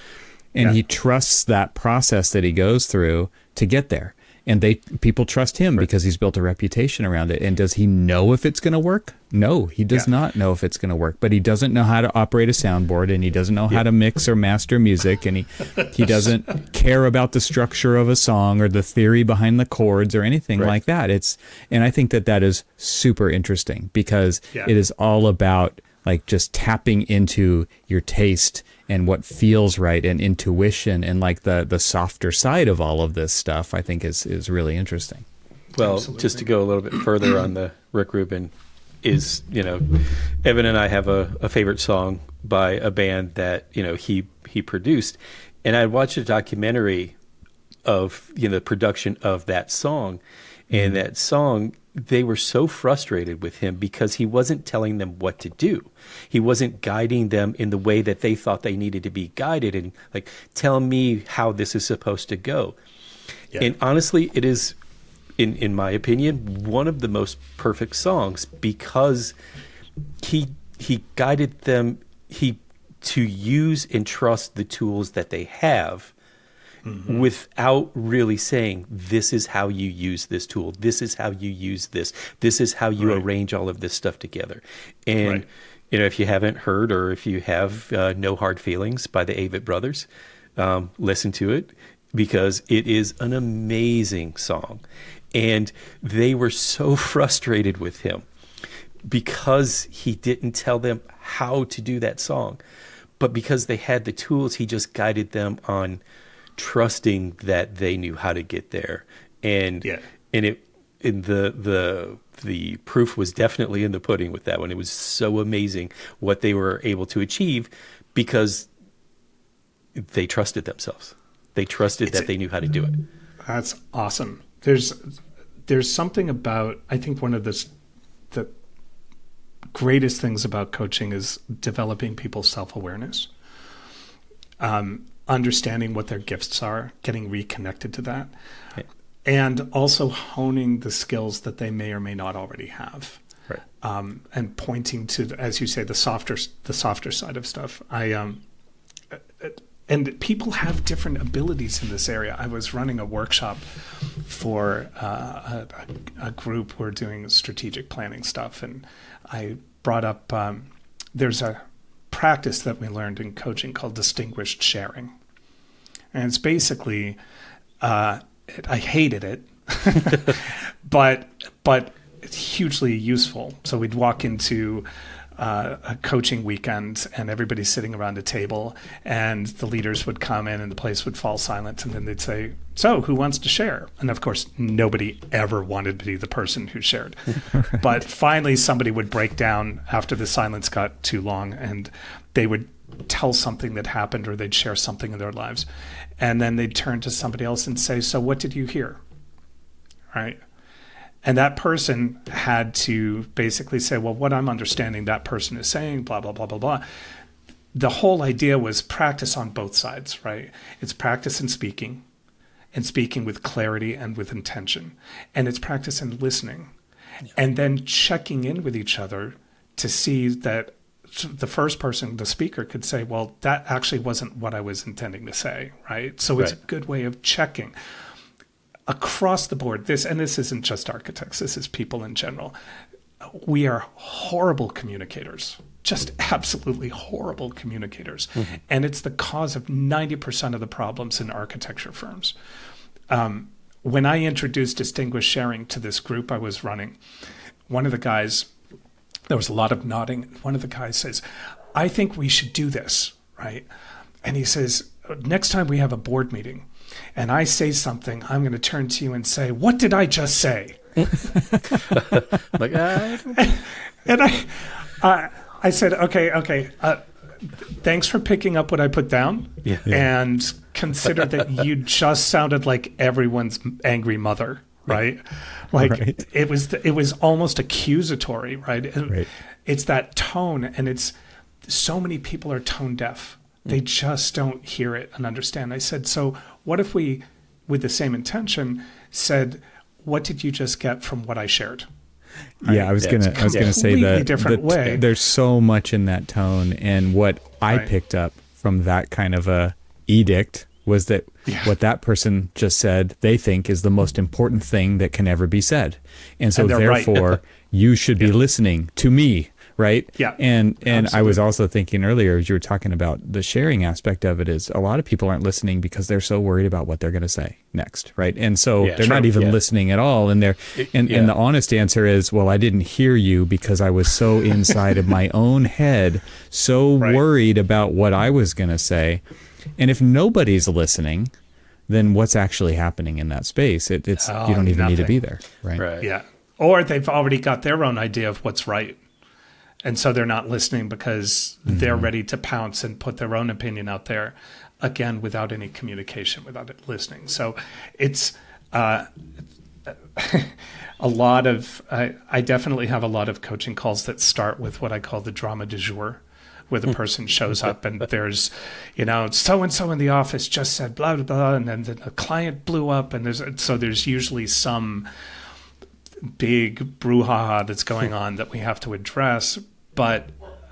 And he trusts that process that he goes through to get there. And people trust him because he's built a reputation around it. And does he know if it's going to work? No, he does not know if it's going to work. But he doesn't know how to operate a soundboard, and he doesn't know how to mix or master music, and he doesn't care about the structure of a song or the theory behind the chords or anything like that. And I think that is super interesting because it is all about like just tapping into your taste and what feels right and intuition and like the softer side of all of this stuff, I think is really interesting. Well, Absolutely. Just to go a little bit further on the Rick Rubin is, Evan and I have a favorite song by a band that, he produced, and I watched a documentary of, the production of that song, and that song, they were so frustrated with him because he wasn't telling them what to do. He wasn't guiding them in the way that they thought they needed to be guided and like, tell me how this is supposed to go. Yeah. And honestly, it is, in my opinion, one of the most perfect songs because he guided them to use and trust the tools that they have. Mm-hmm. Without really saying, this is how you use this tool. This is how you use this. This is how you arrange all of this stuff together. And if you haven't heard, or if you have No Hard Feelings by the Avett Brothers, listen to it, because it is an amazing song. And they were so frustrated with him because he didn't tell them how to do that song. But because they had the tools, he just guided them on trusting that they knew how to get there. And the proof was definitely in the pudding with that one. It was so amazing what they were able to achieve because they trusted themselves. They trusted that they knew how to do it. That's awesome. There's something about, I think one of the greatest things about coaching is developing people's self-awareness, understanding what their gifts are, getting reconnected to that, and also honing the skills that they may or may not already have, and pointing to, as you say, the softer side of stuff. And people have different abilities in this area. I was running a workshop for a group. We're doing strategic planning stuff, and I brought up there's a practice that we learned in coaching called distinguished sharing, and it's basically I hated it, but it's hugely useful. So we'd walk into a coaching weekend, and everybody's sitting around a table, and the leaders would come in and the place would fall silent, and then they'd say, so who wants to share? And of course, nobody ever wanted to be the person who shared. Right. But finally, somebody would break down after the silence got too long, and they would tell something that happened, or they'd share something in their lives. And then they'd turn to somebody else and say, so what did you hear? Right? And that person had to basically say, well, what I'm understanding that person is saying, blah, blah, blah, blah, blah. The whole idea was practice on both sides, right? It's practice in speaking, and speaking with clarity and with intention. And it's practice in listening, and then checking in with each other to see that the first person, the speaker, could say, well, that actually wasn't what I was intending to say, right? So it's a good way of checking. Across the board, this isn't just architects, this is people in general. We are horrible communicators, just absolutely horrible communicators. Mm-hmm. And it's the cause of 90% of the problems in architecture firms. When I introduced distinguished sharing to this group I was running, one of the guys, there was a lot of nodding. One of the guys says, I think we should do this, right? And he says, next time we have a board meeting, and I say something, I'm going to turn to you and say, what did I just say? Like, and I said, okay. Thanks for picking up what I put down. Yeah. And consider that you just sounded like everyone's angry mother, right? Like it was almost accusatory, right? It's that tone, and it's so many people are tone deaf. They just don't hear it and understand. I said, so what if we, with the same intention, said, what did you just get from what I shared? Right? Yeah, I was gonna say that different way. There's so much in that tone, and what I picked up from that kind of a edict was that what that person just said, they think is the most important thing that can ever be said, and so therefore you should be listening to me. Right. Yeah. And I was also thinking earlier, as you were talking about the sharing aspect of it, is a lot of people aren't listening because they're so worried about what they're going to say next. Right. And so they're not even listening at all. And and the honest answer is, well, I didn't hear you because I was so inside of my own head, so worried about what I was going to say. And if nobody's listening, then what's actually happening in that space? It's you don't even need to be there. Right. Yeah. Or they've already got their own idea of what's right. And so they're not listening because they're ready to pounce and put their own opinion out there, again, without any communication, without it listening. So it's a lot of, I definitely have a lot of coaching calls that start with what I call the drama du jour, where the person shows up and there's, so-and-so in the office just said blah, blah, blah, and then the client blew up, and there's usually some big brouhaha that's going on that we have to address. But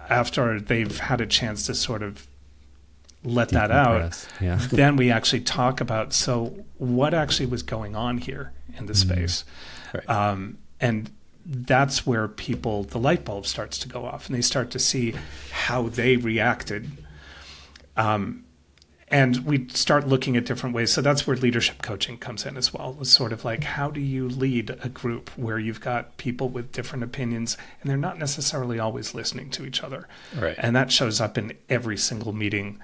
after they've had a chance to sort of let that out, then we actually talk about, so what actually was going on here in the space? And that's where the light bulb starts to go off, and they start to see how they reacted. And we start looking at different ways. So that's where leadership coaching comes in as well. It's sort of like, how do you lead a group where you've got people with different opinions and they're not necessarily always listening to each other? Right. And that shows up in every single meeting.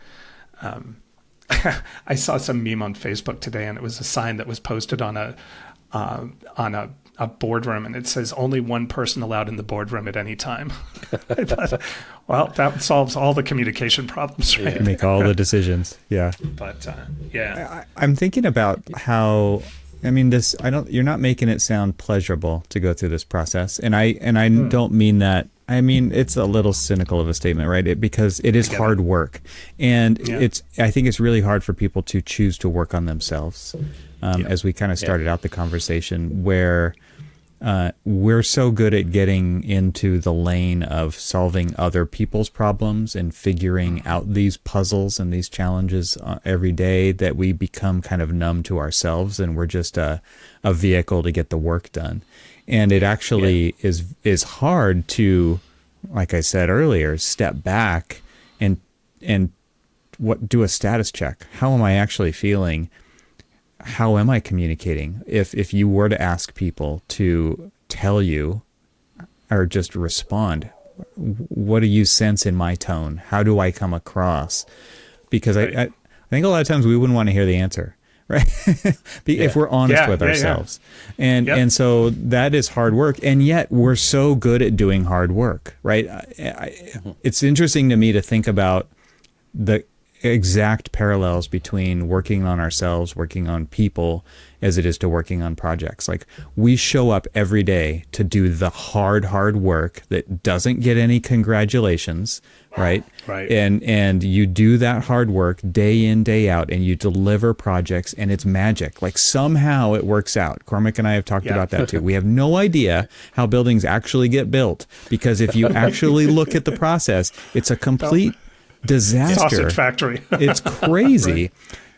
I saw some meme on Facebook today, and it was a sign that was posted on a boardroom, and it says only one person allowed in the boardroom at any time. I thought, well, that solves all the communication problems, right? You make all the decisions. Yeah. But yeah, I'm thinking about how, I mean, you're not making it sound pleasurable to go through this process. And I don't mean that. I mean, it's a little cynical of a statement, right? Because it is hard work. And I think it's really hard for people to choose to work on themselves. As we kind of started out the conversation, where we're so good at getting into the lane of solving other people's problems and figuring out these puzzles and these challenges every day that we become kind of numb to ourselves, and we're just a vehicle to get the work done. And it actually is hard to, like I said earlier, step back and do a status check. How am I actually feeling? How am I communicating? If you were to ask people to tell you or just respond, what do you sense in my tone? How do I come across? Because I think a lot of times we wouldn't want to hear the answer, right? If we're honest with ourselves. And so that is hard work. And yet we're so good at doing hard work, right? It's interesting to me to think about the exact parallels between working on ourselves, working on people, as it is to working on projects. Like, we show up every day to do the hard work that doesn't get any congratulations, right? Right. And you do that hard work day in, day out, and you deliver projects, and it's magic. Like, somehow it works out. Cormac and I have talked about that too. We have no idea how buildings actually get built, because if you actually look at the process, it's a complete disaster. Sausage factory. It's crazy.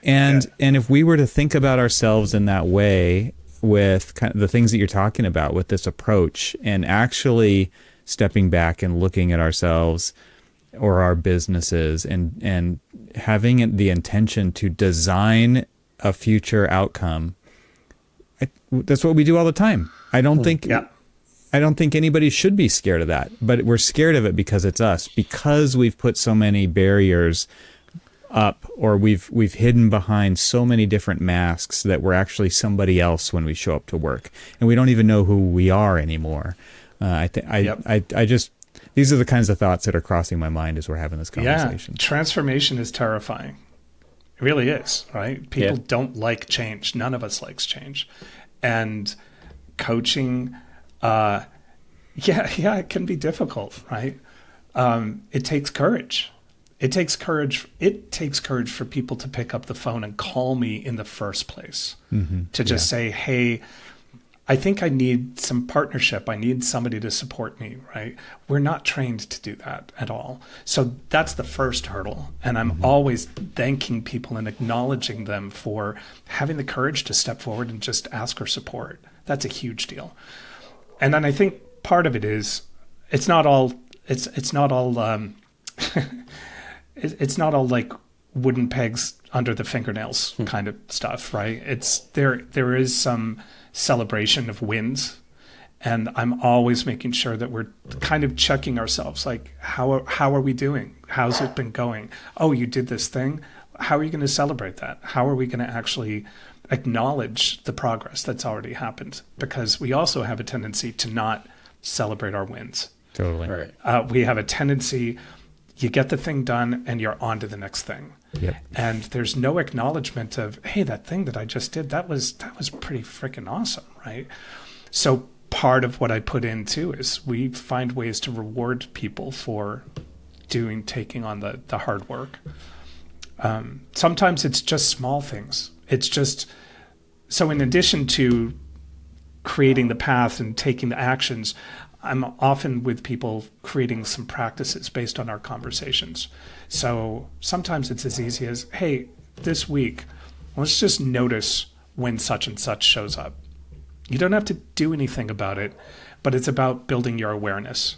And if we were to think about ourselves in that way, with kind of the things that you're talking about with this approach, and actually stepping back and looking at ourselves or our businesses and having the intention to design a future outcome, that's what we do all the time. I don't think anybody should be scared of that, but we're scared of it because it's us, because we've put so many barriers up, or we've hidden behind so many different masks that we're actually somebody else when we show up to work, and we don't even know who we are anymore. These are the kinds of thoughts that are crossing my mind as we're having this conversation. Yeah, transformation is terrifying. It really is, right? People don't like change. None of us likes change. And coaching, it can be difficult, right? It takes courage. It takes courage for people to pick up the phone and call me in the first place, to just say, hey, I think I need some partnership. I need somebody to support me, right? We're not trained to do that at all. So that's the first hurdle. And I'm always thanking people and acknowledging them for having the courage to step forward and just ask for support. That's a huge deal. And then I think part of it is, it's not all like wooden pegs under the fingernails kind of stuff, right? There is some celebration of wins, and I'm always making sure that we're kind of checking ourselves, like, how are we doing? How's it been going? Oh, you did this thing. How are you going to celebrate that? How are we going to actually acknowledge the progress that's already happened? Because we also have a tendency to not celebrate our wins. Totally. Right. We have a tendency, you get the thing done and you're on to the next thing. Yep. And there's no acknowledgement of, hey, that thing that I just did, that was pretty freaking awesome, right? So part of what I put in too is we find ways to reward people for taking on the hard work. Sometimes it's just small things. It's just, so in addition to creating the path and taking the actions, I'm often with people creating some practices based on our conversations. So sometimes it's as easy as, hey, this week, let's just notice when such and such shows up. You don't have to do anything about it, but it's about building your awareness.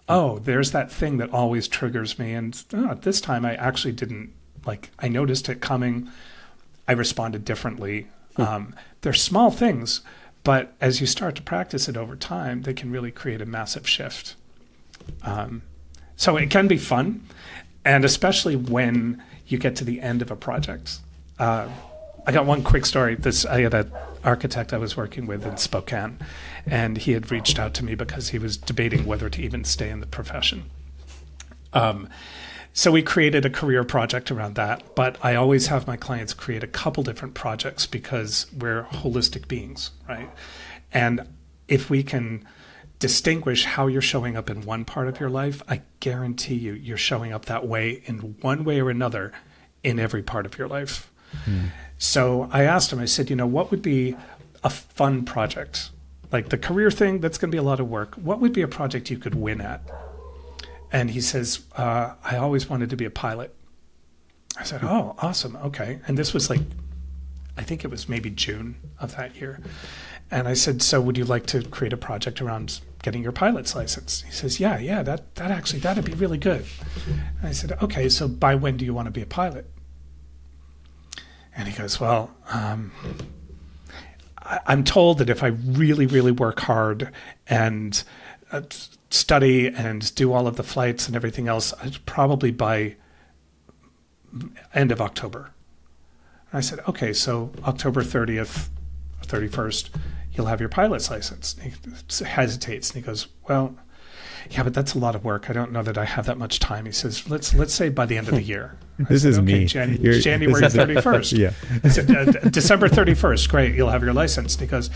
Oh, there's that thing that always triggers me. And this time I actually didn't, like, I noticed it coming. I responded differently. They're small things, but as you start to practice it over time, they can really create a massive shift. So it can be fun, and especially when you get to the end of a project. I got one quick story. I had an architect I was working with in Spokane, and he had reached out to me because he was debating whether to even stay in the profession. So we created a career project around that, but I always have my clients create a couple different projects because we're holistic beings, right? And if we can distinguish how you're showing up in one part of your life, I guarantee you're showing up that way in one way or another in every part of your life. So I asked him, I said, what would be a fun project? Like the career thing, that's going to be a lot of work. What would be a project you could win at? And he says, I always wanted to be a pilot. I said, oh, awesome. Okay. And this was I think it was maybe June of that year. And I said, so would you like to create a project around getting your pilot's license? He says, yeah, that'd be really good. And I said, okay, so by when do you want to be a pilot? And he goes, well, I'm told that if I really, really work hard and study and do all of the flights and everything else, probably by end of October. And I said, okay, so October 30th, 31st, you'll have your pilot's license. And he hesitates and he goes, well, yeah, but that's a lot of work. I don't know that I have that much time. He says, let's say by the end of the year. This is me. January 31st. Yeah. I said, December 31st, great, you'll have your license. And he goes,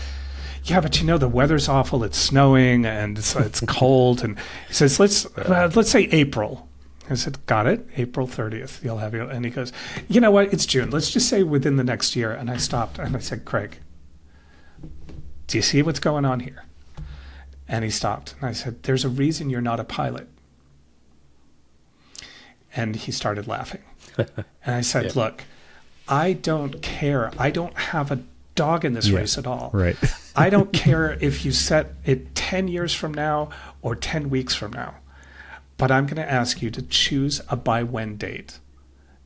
yeah, but the weather's awful. It's snowing and it's cold. And he says, let's say April. I said, got it. April 30th, you'll have your. And he goes, you know what? It's June. Let's just say within the next year. And I stopped and I said, Craig, do you see what's going on here? And he stopped. And I said, there's a reason you're not a pilot. And he started laughing. And I said, look, I don't care. I don't have a dog in this race at all. Right. I don't care if you set it 10 years from now or 10 weeks from now. But I'm going to ask you to choose a by when date,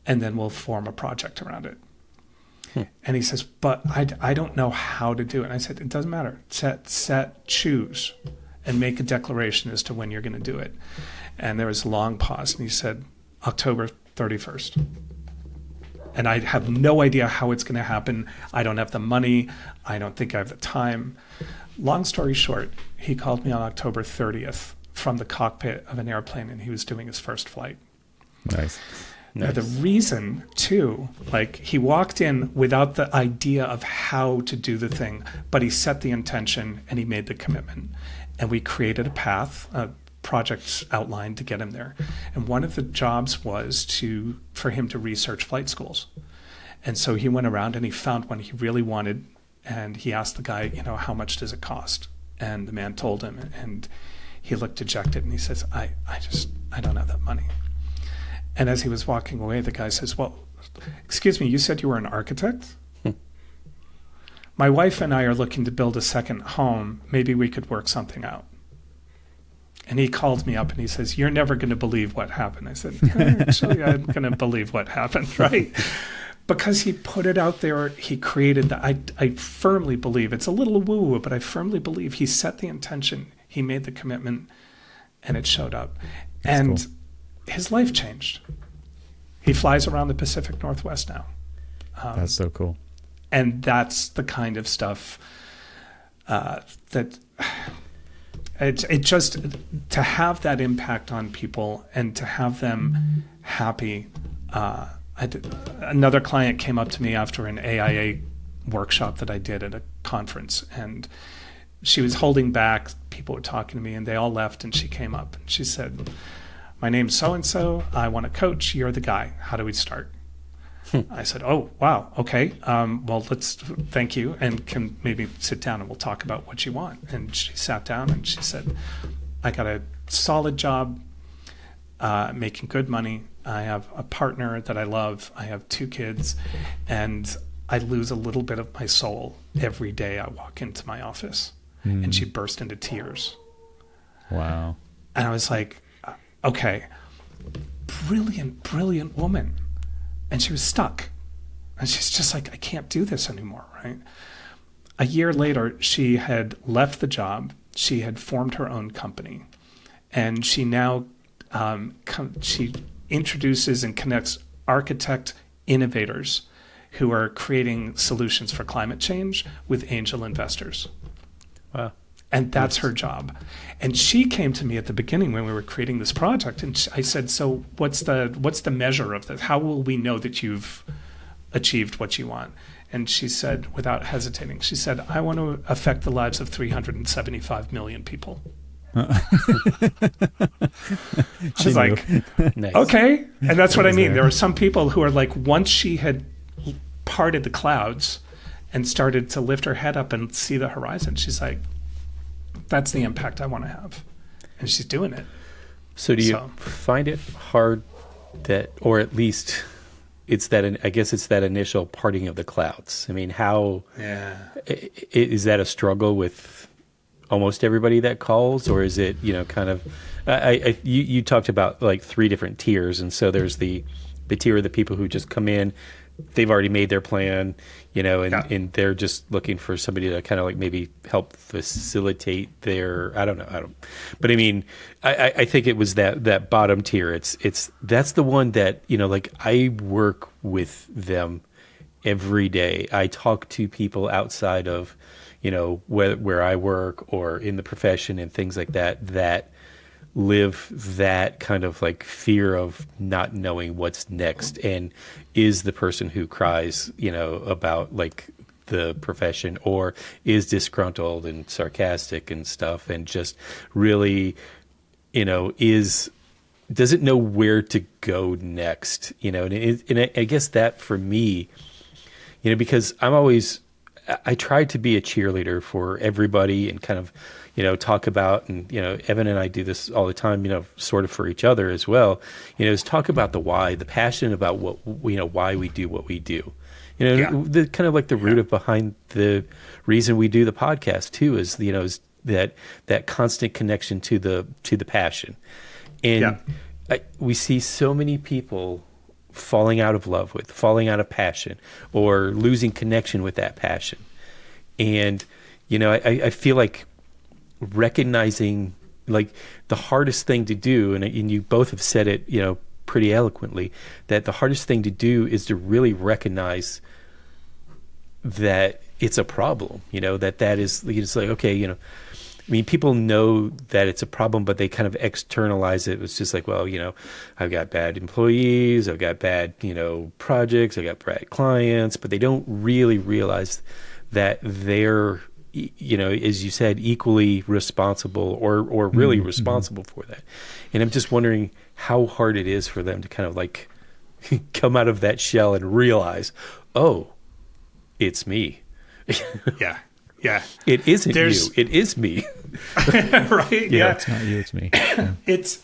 and then we'll form a project around it. And he says, but I don't know how to do it. And I said, it doesn't matter. Set, choose, and make a declaration as to when you're going to do it. And there was a long pause, and he said, October 31st. And I have no idea how it's going to happen. I don't have the money. I don't think I have the time. Long story short, he called me on October 30th from the cockpit of an airplane, and he was doing his first flight. Nice. Now, the reason, too, he walked in without the idea of how to do the thing, but he set the intention and he made the commitment. And we created a path, a project outline to get him there. And one of the jobs was for him to research flight schools. And so he went around and he found one he really wanted. And he asked the guy, how much does it cost? And the man told him, and he looked dejected and he says, I don't have that money. And as he was walking away, the guy says, well, excuse me, you said you were an architect? My wife and I are looking to build a second home. Maybe we could work something out. And he called me up and he says, you're never going to believe what happened. I said, actually, I'm going to believe what happened, right? Because he put it out there. He created that. I firmly believe, it's a little woo-woo, but I firmly believe he set the intention. He made the commitment and it showed up. That's and cool. His life changed. He flies around the Pacific Northwest now. That's so cool. And that's the kind of stuff that it just, to have that impact on people and to have them happy. Another client came up to me after an AIA workshop that I did at a conference, and she was holding back. People were talking to me and they all left, and she came up and she said, my name's so-and-so. I want to coach. You're the guy. How do we start? I said, oh, wow. Okay. Well, thank you. And can maybe sit down and we'll talk about what you want. And she sat down and she said, I got a solid job, making good money. I have a partner that I love. I have 2 kids, and I lose a little bit of my soul every day I walk into my office. and she burst into tears. Wow. And I was like, okay, brilliant woman. And she was stuck. And she's just like, I can't do this anymore, right? A year later, she had left the job. She had formed her own company. And she now she introduces and connects architect innovators who are creating solutions for climate change with angel investors. Wow. And that's her job. And she came to me at the beginning when we were creating this project. And I said, so what's the measure of this? How will we know that you've achieved what you want? And she said, without hesitating, she said, I want to affect the lives of 375 million people. I was like, Nice. okay. And that's what I mean. There are some people who are like, once she had parted the clouds and started to lift her head up and see the horizon, she's like, that's the impact I want to have. And she's doing it. So do you find it hard that, or at least it's that, I guess it's that initial parting of the clouds. I mean, how is that a struggle with almost everybody that calls, or is it, kind of, you talked about like 3 different tiers. And so there's the tier of the people who just come in, they've already made their plan, and they're just looking for somebody to kind of like maybe help facilitate their, but I mean, I think it was that bottom tier. That's the one that, like I work with them every day. I talk to people outside of, where I work or in the profession and things like that live that kind of like fear of not knowing what's next, and is the person who cries, about like the profession, or is disgruntled and sarcastic and stuff, and just really, doesn't know where to go next, and I guess that for me, because I try to be a cheerleader for everybody and kind of, talk about, and, Evan and I do this all the time, sort of for each other as well, is talk about the why, the passion about what, why we do what we do. The kind of like the root of behind the reason we do the podcast too is, is that constant connection to the passion. And we see so many people falling out of love with, falling out of passion, or losing connection with that passion. And, I feel like recognizing like the hardest thing to do, and you both have said it, pretty eloquently, that the hardest thing to do is to really recognize that it's a problem, that is, it's like, okay, I mean, people know that it's a problem, but they kind of externalize it. It's just like, well, I've got bad employees, I've got bad, projects, I've got bad clients, but they don't really realize that they're, as you said, equally responsible or really responsible for that. And I'm just wondering how hard it is for them to kind of like come out of that shell and realize, oh, it's me. Yeah. It isn't you. It is me. Right? Yeah. It's not you, it's me. Yeah. It's,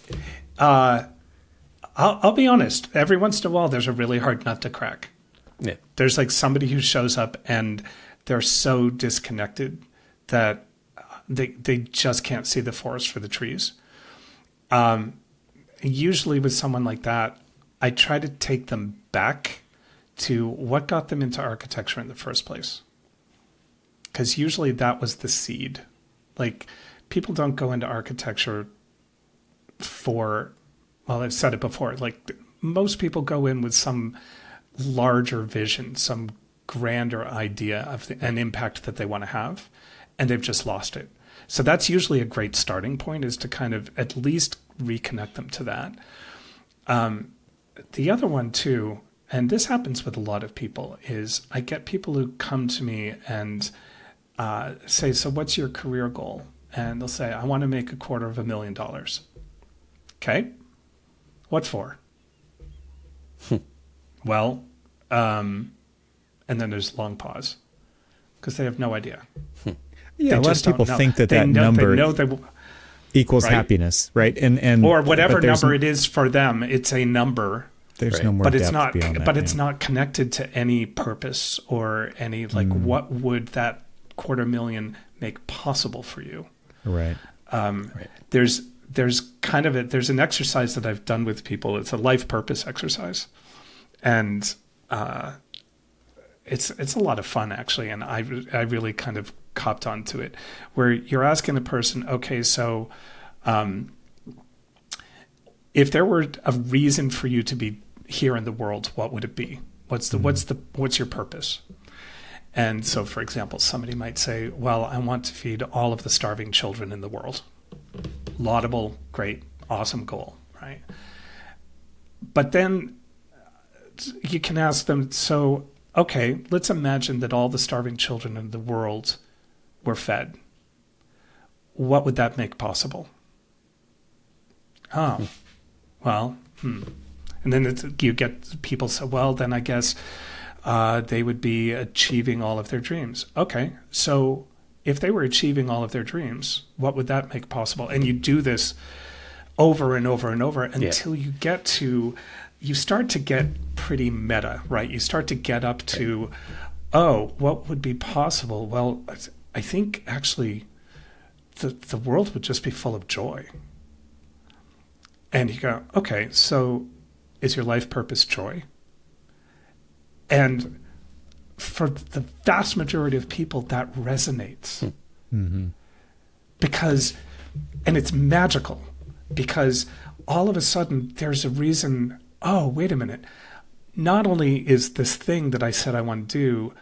I'll be honest. Every once in a while, there's a really hard nut to crack. Yeah. There's like somebody who shows up and they're so disconnected that they just can't see the forest for the trees. Usually with someone like that, I try to take them back to what got them into architecture in the first place. Because usually that was the seed. Like, people don't go into architecture for, well, I've said it before, like most people go in with some larger vision, some grander idea of an impact that they want to have, and they've just lost it. So that's usually a great starting point, is to kind of at least reconnect them to that. The other one too, and this happens with a lot of people, is I get people who come to me and say, so what's your career goal? And they'll say, I want to make $250,000. Okay. What for? Well, and then there's a long pause because they have no idea. Yeah, a lot of people think that number equals happiness, right? And or whatever number it is for them, it's a number. There's no more but depth it's not. beyond that, But it's not connected to any purpose or any like what would that $250,000 make possible for you? Right. Right. There's there's an exercise that I've done with people. It's a life purpose exercise, and it's a lot of fun actually. And I really kind of copped onto it, where you're asking the person, okay, so if there were a reason for you to be here in the world, what would it be? What's your purpose? And so, for example, somebody might say, well, I want to feed all of the starving children in the world. Laudable, great, awesome goal, right? But then you can ask them, so, okay, let's imagine that all the starving children in the world were fed. What would that make possible? Oh, well, And then you get people say, well, then I guess they would be achieving all of their dreams. Okay, so if they were achieving all of their dreams, what would that make possible? And you do this over and over and over until you start to get pretty meta, right? You start to get up to, oh, what would be possible? Well, I think actually the world would just be full of joy. And you go, okay, so is your life purpose joy? And for the vast majority of people, that resonates. Mm-hmm. Because, and it's magical, because all of a sudden there's a reason, oh, wait a minute. Not only is this thing that I said I want to do,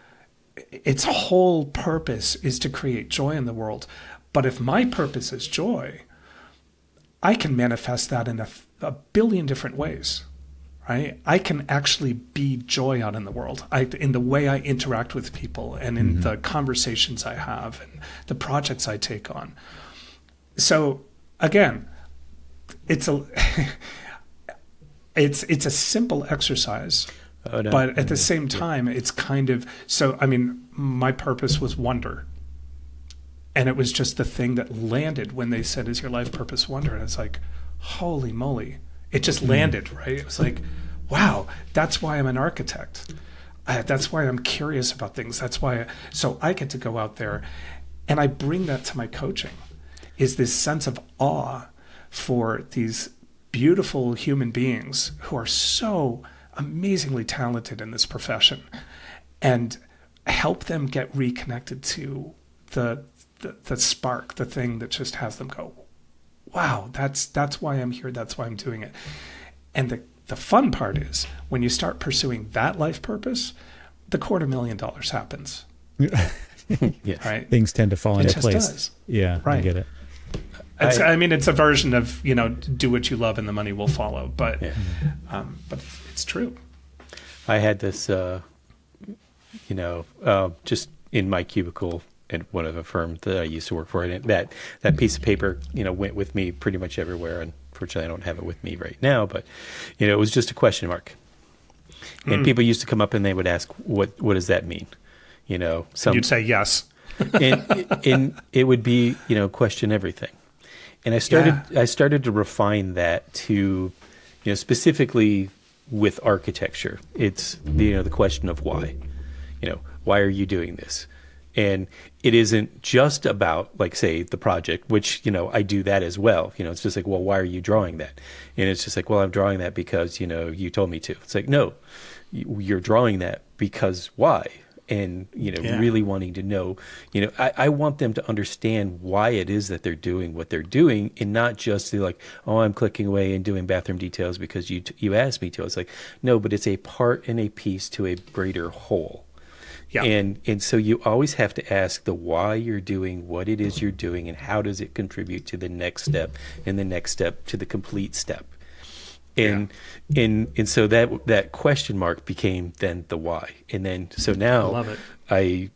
its whole purpose is to create joy in the world. But if my purpose is joy, I can manifest that in a billion different ways. Right? I can actually be joy out in the world, in the way I interact with people and in the conversations I have and the projects I take on. So again, it's a simple exercise, but at the same time, it's kind of, so, I mean, my purpose was wonder. And it was just the thing that landed when they said, is your life purpose wonder? And it's like, holy moly. It just landed, right? It was like, wow, that's why I'm an architect. That's why I'm curious about things. That's why. So I get to go out there, and I bring that to my coaching, is this sense of awe for these beautiful human beings who are so amazingly talented in this profession, and help them get reconnected to the spark, the thing that just has them go, wow, that's why I'm here. That's why I'm doing it. And the fun part is when you start pursuing that life purpose, the $250,000 happens. Yeah. Right. Things tend to fall into place. Does. Yeah. Right. I get it. It's a version of, do what you love and the money will follow. But, but it's true. I had this, just in my cubicle at one of the firms that I used to work for, and that piece of paper, went with me pretty much everywhere. And unfortunately, I don't have it with me right now, but it was just a question mark. And people used to come up and they would ask, "What does that mean?" You'd say yes, and it would be question everything. And I started to refine that to specifically with architecture. It's the question of why. Why are you doing this? And it isn't just about, like, say, the project, which, I do that as well. It's just like, well, why are you drawing that? And it's just like, well, I'm drawing that because, you told me to. It's like, no, you're drawing that because why? And, really wanting to know, I want them to understand why it is that they're doing what they're doing, and not just like, oh, I'm clicking away and doing bathroom details because you asked me to. It's like, no, but it's a part and a piece to a greater whole. Yeah. And so you always have to ask the why you're doing what it is you're doing, and how does it contribute to the next step, and the next step to the complete step. And so that question mark became then the why. And then so now I love it. I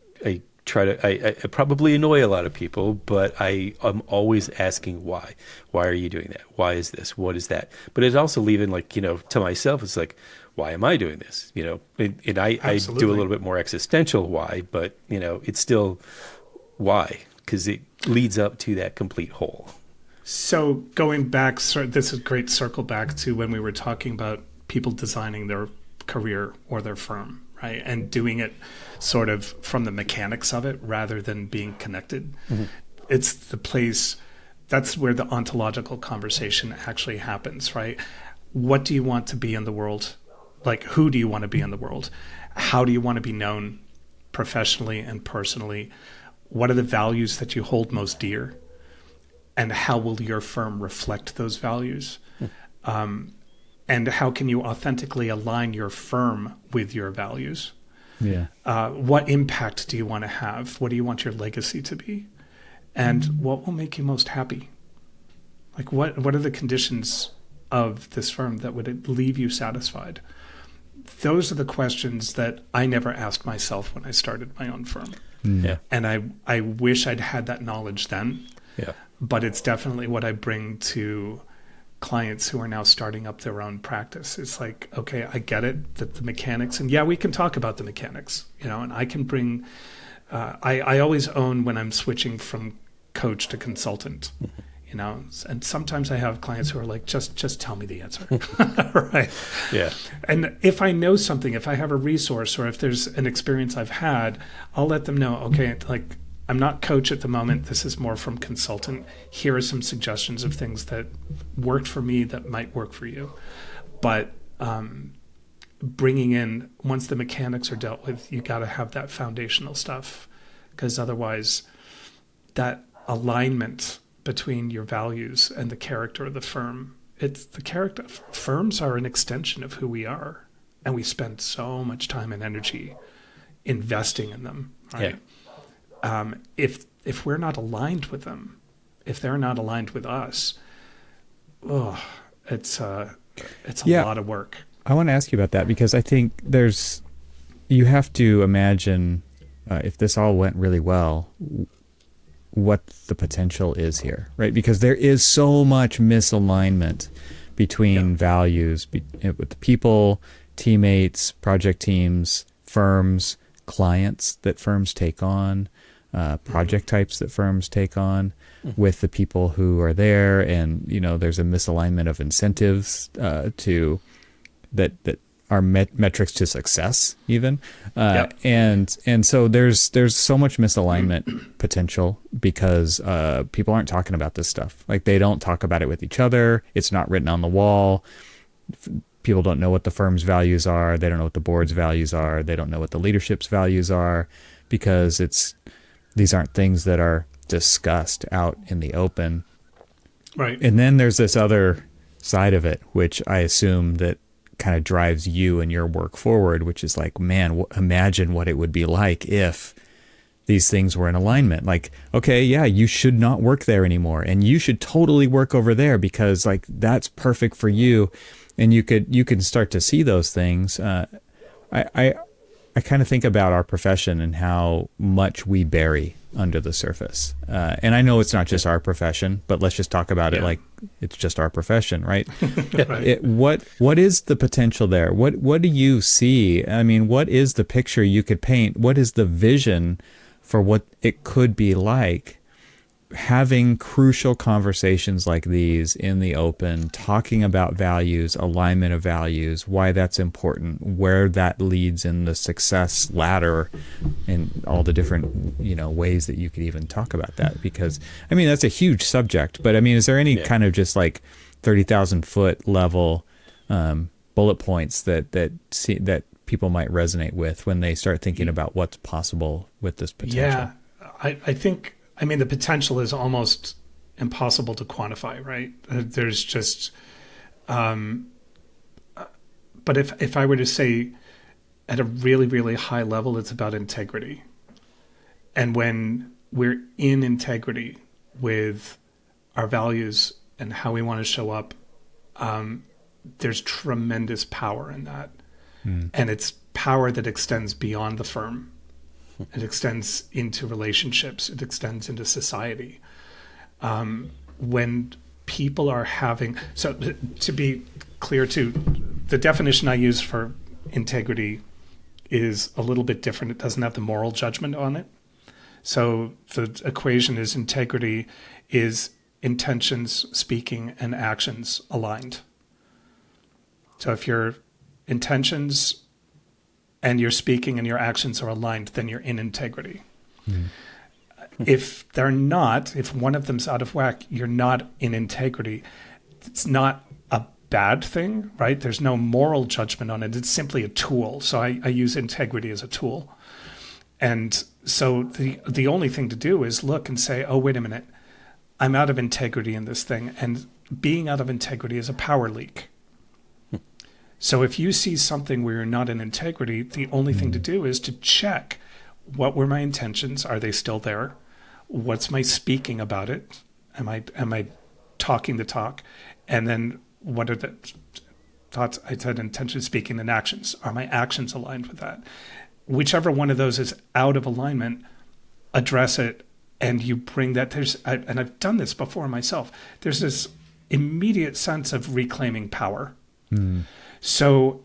try to I probably annoy a lot of people, but I'm always asking why. Why are you doing that? Why is this? What is that? But it's also leaving to myself, it's like, why am I doing this? And I do a little bit more existential why, but it's still why, because it leads up to that complete whole. So going back, this is a great circle back to when we were talking about people designing their career or their firm, right? And doing it sort of from the mechanics of it rather than being connected. It's the place, that's where the ontological conversation actually happens, right? What do you want to be in the world? Like, who do you want to be in the world? How do you want to be known professionally and personally? What are the values that you hold most dear? And how will your firm reflect those values? And how can you authentically align your firm with your values? Yeah. What impact do you want to have? What do you want your legacy to be? And what will make you most happy? Like, what are the conditions of this firm that would leave you satisfied? Those are the questions that I never asked myself when I started my own firm. Yeah. And I wish I'd had that knowledge then. Yeah. But it's definitely what I bring to clients who are now starting up their own practice. It's like, okay, I get it, that the mechanics, and yeah, we can talk about the mechanics, and I can bring, I always own when I'm switching from coach to consultant, and sometimes I have clients who are like, just tell me the answer. Right. Yeah. And if I know something, if I have a resource, or if there's an experience I've had, I'll let them know, okay, like, I'm not coach at the moment. This is more from consultant. Here are some suggestions of things that worked for me that might work for you. But bringing in, once the mechanics are dealt with, you got to have that foundational stuff, because otherwise that alignment between your values and the character of the firm, it's the character. Firms are an extension of who we are, and we spend so much time and energy investing in them, right? Yeah. If we're not aligned with them, if they're not aligned with us, it's a lot of work. I want to ask you about that, because I think you have to imagine if this all went really well, what the potential is here, right? Because there is so much misalignment between values with the people, teammates, project teams, firms, clients that firms take on, project types that firms take on with the people who are there. And, there's a misalignment of incentives to that are metrics to success even. And so there's so much misalignment potential because people aren't talking about this stuff. Like, they don't talk about it with each other. It's not written on the wall. People don't know what the firm's values are. They don't know what the board's values are. They don't know what the leadership's values are, because these aren't things that are discussed out in the open. Right. And then there's this other side of it, which I assume that kind of drives you and your work forward, which is like, man, imagine what it would be like if these things were in alignment. Like, okay, yeah, you should not work there anymore, and you should totally work over there because, like, that's perfect for you. And you can start to see those things. I kind of think about our profession and how much we bury under the surface. And I know it's not just our profession, but let's just talk about it like it's just our profession, right? Right. What is the potential there? What do you see? I mean, what is the picture you could paint? What is the vision for what it could be like having crucial conversations like these in the open, talking about values, alignment of values, why that's important, where that leads in the success ladder, and all the different, ways that you could even talk about that? Because, I mean, that's a huge subject, but I mean, is there any kind of just like 30,000 foot level bullet points that people might resonate with when they start thinking about what's possible with this potential? Yeah, I think, the potential is almost impossible to quantify, right? There's just, but if I were to say at a really, really high level, it's about integrity. And when we're in integrity with our values and how we want to show up, there's tremendous power in that. And it's power that extends beyond the firm. It extends into relationships. It extends into society. When people are having... So to be clear too, the definition I use for integrity is a little bit different. It doesn't have the moral judgment on it. So the equation is integrity is intentions, speaking, and actions aligned. So if your intentions and your speaking and your actions are aligned, then you're in integrity. If they're not, if one of them's out of whack, you're not in integrity. It's not a bad thing, right? There's no moral judgment on it. It's simply a tool. So I use integrity as a tool. And so the only thing to do is look and say, oh, wait a minute, I'm out of integrity in this thing. And being out of integrity is a power leak. So if you see something where you're not in integrity, the only thing to do is to check, what were my intentions? Are they still there? What's my speaking about it? Am I talking the talk? And then what are the thoughts? I said intention, speaking, and actions. Are my actions aligned with that? Whichever one of those is out of alignment, address it, and you bring that. And I've done this before myself. There's this immediate sense of reclaiming power. So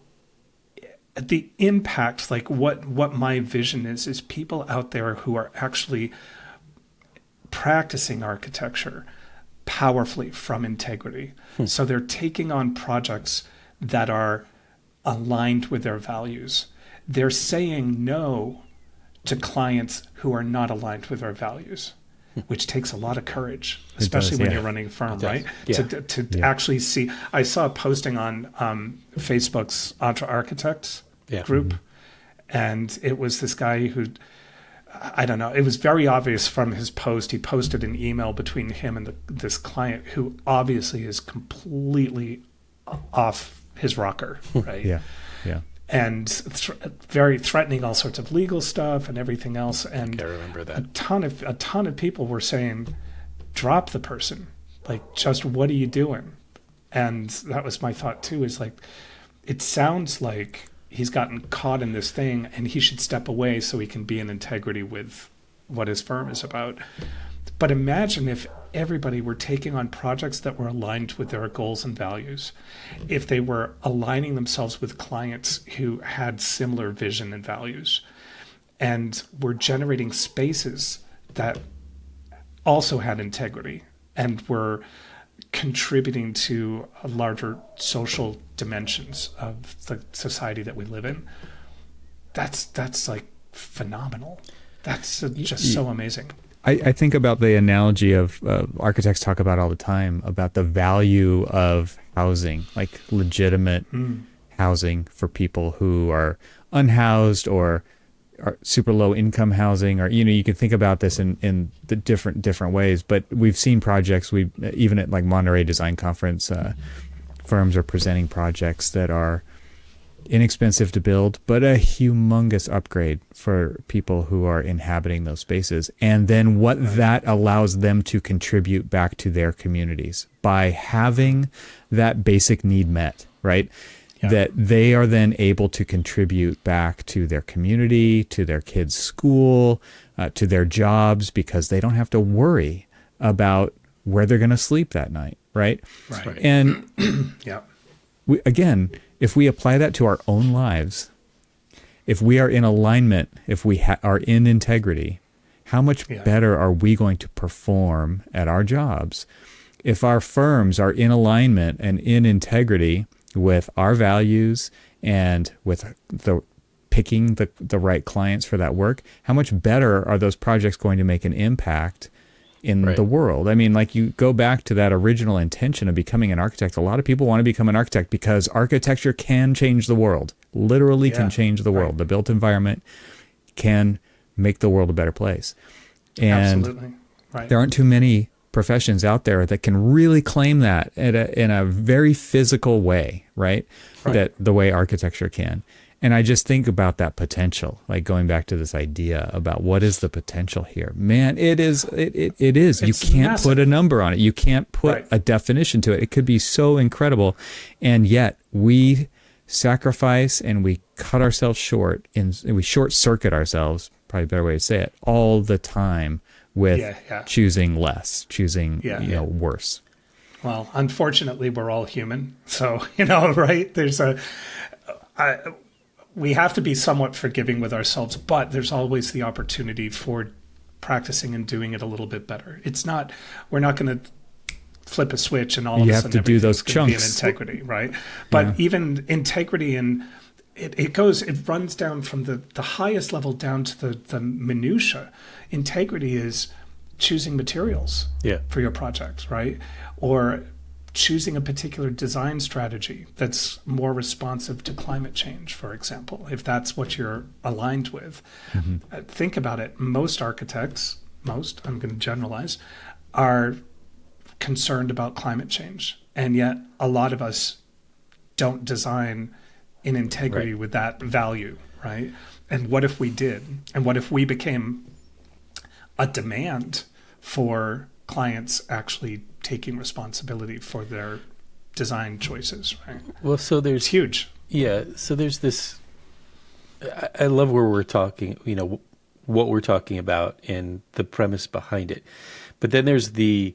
the impact, like what my vision is people out there who are actually practicing architecture powerfully from integrity. So they're taking on projects that are aligned with their values. They're saying no to clients who are not aligned with our values, which takes a lot of courage, especially when you're running a firm, right? Yeah. To actually see. I saw a posting on Facebook's Entre Architects group, and it was this guy who, I don't know, it was very obvious from his post. He posted an email between him and this client who obviously is completely off his rocker, right? Yeah. And very threatening, all sorts of legal stuff and everything else. And I remember that. A ton of people were saying, drop the person. Like, just what are you doing? And that was my thought too, is like, it sounds like he's gotten caught in this thing and he should step away so he can be in integrity with what his firm is about. But imagine if everybody were taking on projects that were aligned with their goals and values, if they were aligning themselves with clients who had similar vision and values, and were generating spaces that also had integrity and were contributing to a larger social dimensions of the society that we live in. That's like phenomenal. That's just so amazing. I think about the analogy of architects talk about all the time about the value of housing, like legitimate housing for people who are unhoused or are super low income housing, or you can think about this in the different ways. But we've seen projects. We even at like Monterey Design Conference, firms are presenting projects that are inexpensive to build, but a humongous upgrade for people who are inhabiting those spaces. And then what that allows them to contribute back to their communities by having that basic need met, right? Yeah. That they are then able to contribute back to their community, to their kids' school, to their jobs, because they don't have to worry about where they're going to sleep that night, right? Right. And yeah. Again, if we apply that to our own lives, if we are in alignment, if we are in integrity, how much better are we going to perform at our jobs? If our firms are in alignment and in integrity with our values and with picking the right clients for that work, how much better are those projects going to make an impact in the world? I mean, like, you go back to that original intention of becoming an architect. A lot of people want to become an architect because architecture can change the world, literally can change the world. The built environment can make the world a better place. And absolutely. Right. There aren't too many professions out there that can really claim that in a very physical way, right? That the way architecture can. And I just think about that potential, like going back to this idea about what is the potential here. Man, it is. It's you can't massive. put a number on it. You can't put a definition to it. It could be so incredible. And yet we sacrifice and we cut ourselves short and we short circuit ourselves, probably a better way to say it, all the time with choosing less, choosing worse. Well, unfortunately, we're all human. So, right? There's we have to be somewhat forgiving with ourselves, but there's always the opportunity for practicing and doing it a little bit better. We're not going to flip a switch and all of a sudden you have to do those chunks. be in integrity, right? But even integrity it runs down from the highest level down to the minutia. Integrity is choosing materials for your project, right? Or choosing a particular design strategy that's more responsive to climate change, for example, if that's what you're aligned with. Think about it. Most architects, I'm going to generalize, are concerned about climate change. And yet a lot of us don't design in integrity with that value, right? And what if we did? And what if we became a demand for clients actually taking responsibility for their design choices, right? Well, so there's It's huge. Yeah, so there's this. I love where we're talking. What we're talking about and the premise behind it, but then there's the,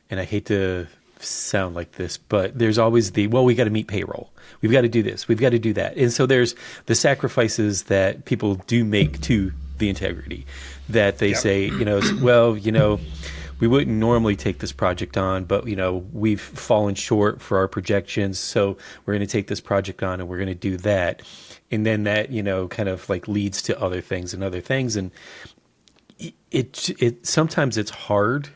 and I hate to sound like this, but there's always the, well, we got to meet payroll. We've got to do this. We've got to do that. And so there's the sacrifices that people do make to the integrity, that they say, well, we wouldn't normally take this project on, but, we've fallen short for our projections. So we're going to take this project on and we're going to do that. And then that, kind of like leads to other things. And it sometimes it's hard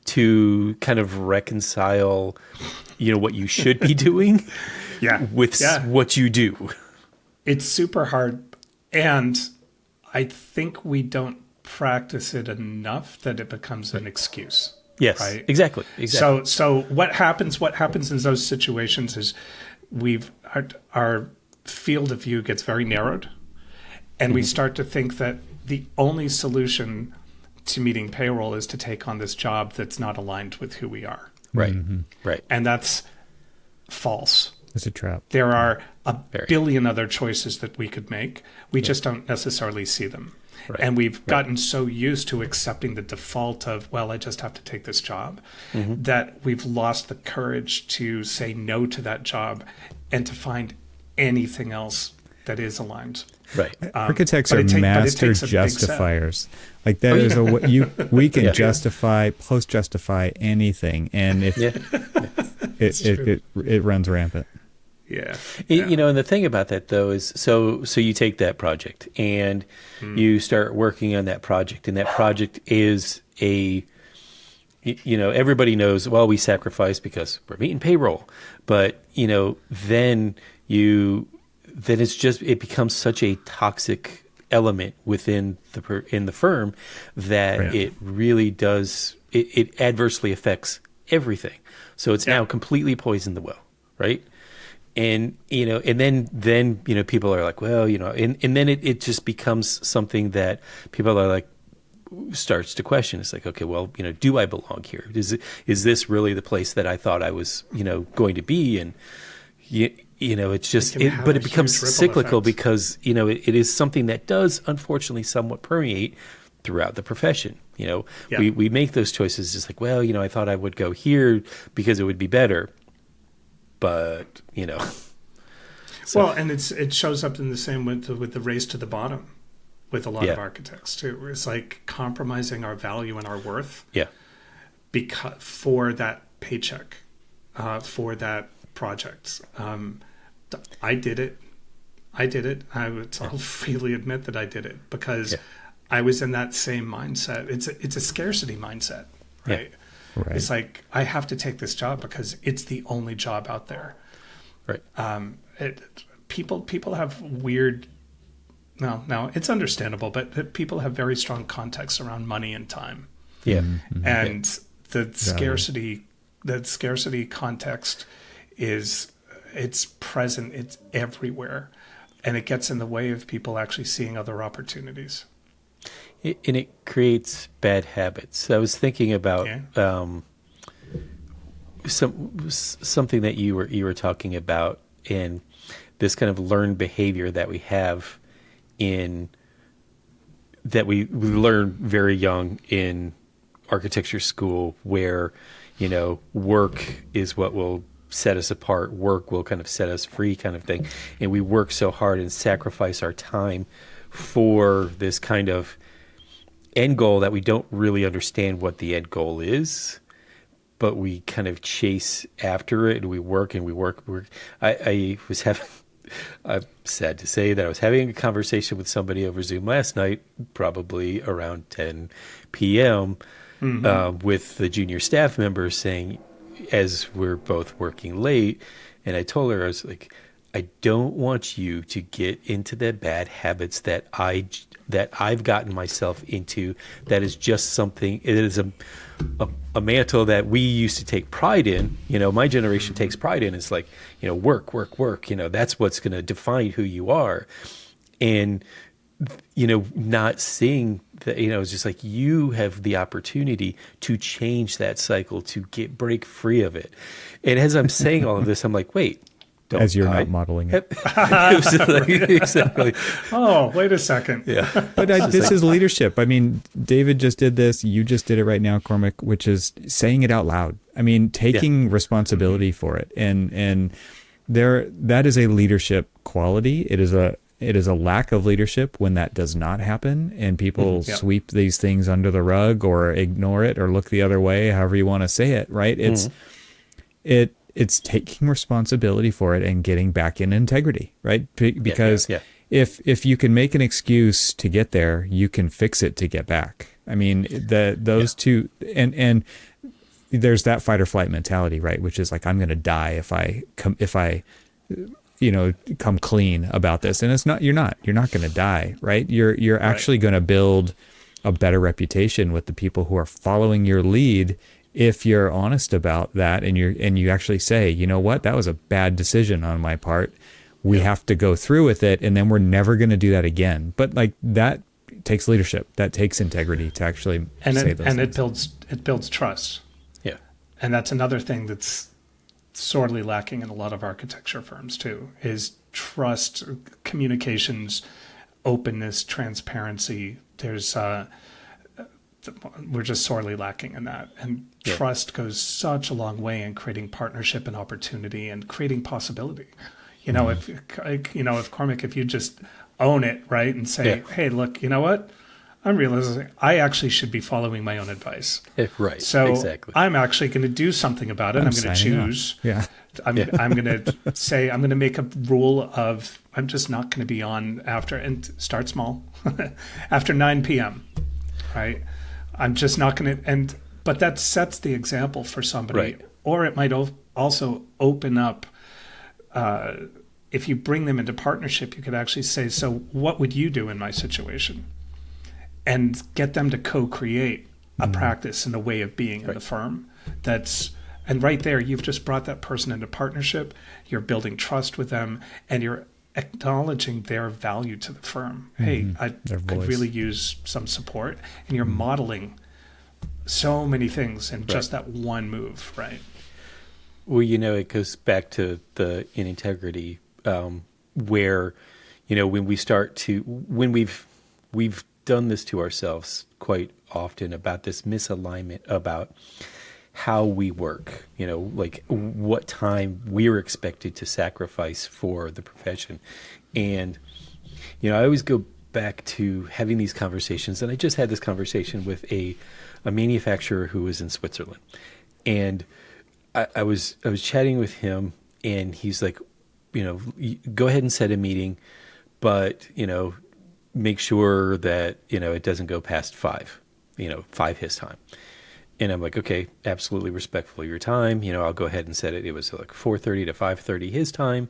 to kind of reconcile, what you should be doing with what you do. It's super hard. And I think we don't practice it enough that it becomes an excuse. Yes, right? Exactly. So what happens in those situations is our field of view gets very narrowed, and we start to think that the only solution to meeting payroll is to take on this job that's not aligned with who we are. Right. Right. And that's false. It's a trap. There are a billion other choices that we could make. We just don't necessarily see them. Right. And we've gotten so used to accepting the default of, well, I just have to take this job, that we've lost the courage to say no to that job and to find anything else that is aligned. Right. Architects are master justifiers. Like that is we can justify, post-justify anything, and if it runs rampant. Yeah. And the thing about that though is, so you take that project and you start working on that project, and that project is everybody knows, well, we sacrifice because we're meeting payroll, but then it becomes such a toxic element within the firm that it really does, it adversely affects everything. So it's now completely poisoned the well, right? And and then people are like, well, and then it just becomes something that people are like, starts to question. It's like, okay, well, do I belong here? Is this really the place that I thought I was going to be? And it's just, but it becomes cyclical because it is something that does unfortunately somewhat permeate throughout the profession. We make those choices just like, well, I thought I would go here because it would be better. But so. Well, and it shows up in the same with the race to the bottom with a lot of architects too. It's like compromising our value and our worth, because for that paycheck, for that project. I did it. I'll freely admit that I did it because I was in that same mindset. It's a scarcity mindset, right? Yeah. Right. It's like, I have to take this job because it's the only job out there. Right. People have weird. No, it's understandable, but people have very strong context around money and time. Yeah. And the scarcity context it's present. It's everywhere, and it gets in the way of people actually seeing other opportunities. And it creates bad habits. I was thinking about something that you were talking about, in this kind of learned behavior that we have that we learn very young in architecture school, where work is what will set us apart. Work will kind of set us free, kind of thing. And we work so hard and sacrifice our time for this kind of end goal that we don't really understand what the end goal is, but we kind of chase after it, and we work and we work. I was having I'm sad to say that I was having a conversation with somebody over Zoom last night, probably around 10 p.m., with the junior staff members saying, as we're both working late, and I told her, I was like, I don't want you to get into the bad habits that I've gotten myself into. That is just something. It is a mantle that we used to take pride in. You know, my generation takes pride in. It's like, you know, work, work, work. You know, that's what's going to define who you are. And you know, not seeing that, you know, it's just like you have the opportunity to change that cycle, to break free of it. And as I'm saying all of this, I'm like, wait. Don't As you're not modeling it. Exactly. Oh, wait a second. Yeah. But this is leadership. I mean, David just did this. You just did it right now, Cormac, which is saying it out loud. I mean, taking responsibility for it. And that is a leadership quality. It is a lack of leadership when that does not happen and people sweep these things under the rug or ignore it or look the other way, however you want to say it, right? It's taking responsibility for it and getting back in integrity, right? Because if you can make an excuse to get there, you can fix it to get back. I mean, those two, and there's that fight or flight mentality, right? Which is like, I'm going to die if I come clean about this. And you're not going to die, right? You're actually going to build a better reputation with the people who are following your lead. If you're honest about that and you actually say, you know what, that was a bad decision on my part. We have to go through with it, and then we're never going to do that again. But like that takes leadership. That takes integrity to actually say those things. It builds trust. Yeah. And that's another thing that's sorely lacking in a lot of architecture firms too, is trust, communications, openness, transparency. We're just sorely lacking in that. And trust goes such a long way in creating partnership and opportunity and creating possibility. You know, if Cormac, if you just own it, right, and say, hey, look, you know what? I'm realizing I actually should be following my own advice. Right. So exactly. I'm actually going to do something about it. I'm going to choose. I'm going to say, I'm going to make a rule of, I'm just not going to be on after, and start small, after 9 p.m., right? I'm just not going to, but that sets the example for somebody. Right. Or it might also open up, if you bring them into partnership, you could actually say, so what would you do in my situation? And get them to co-create a practice and a way of being in the firm. And right there, you've just brought that person into partnership. You're building trust with them, and you're acknowledging their value to the firm. Hey, I could really use some support. And you're modeling so many things in just that one move, right? Well, you know, it goes back to the in integrity, where, you know, when we've done this to ourselves quite often about this misalignment about how we work, you know, like what time we're expected to sacrifice for the profession. And, you know, I always go back to having these conversations, and I just had this conversation with a manufacturer who was in Switzerland. And I was chatting with him, and he's like, you know, go ahead and set a meeting, but, you know, make sure that, you know, it doesn't go past 5 his time. And I'm like, okay, absolutely respectful of your time. You know, I'll go ahead and set it. It was like 4:30 to 5:30 his time.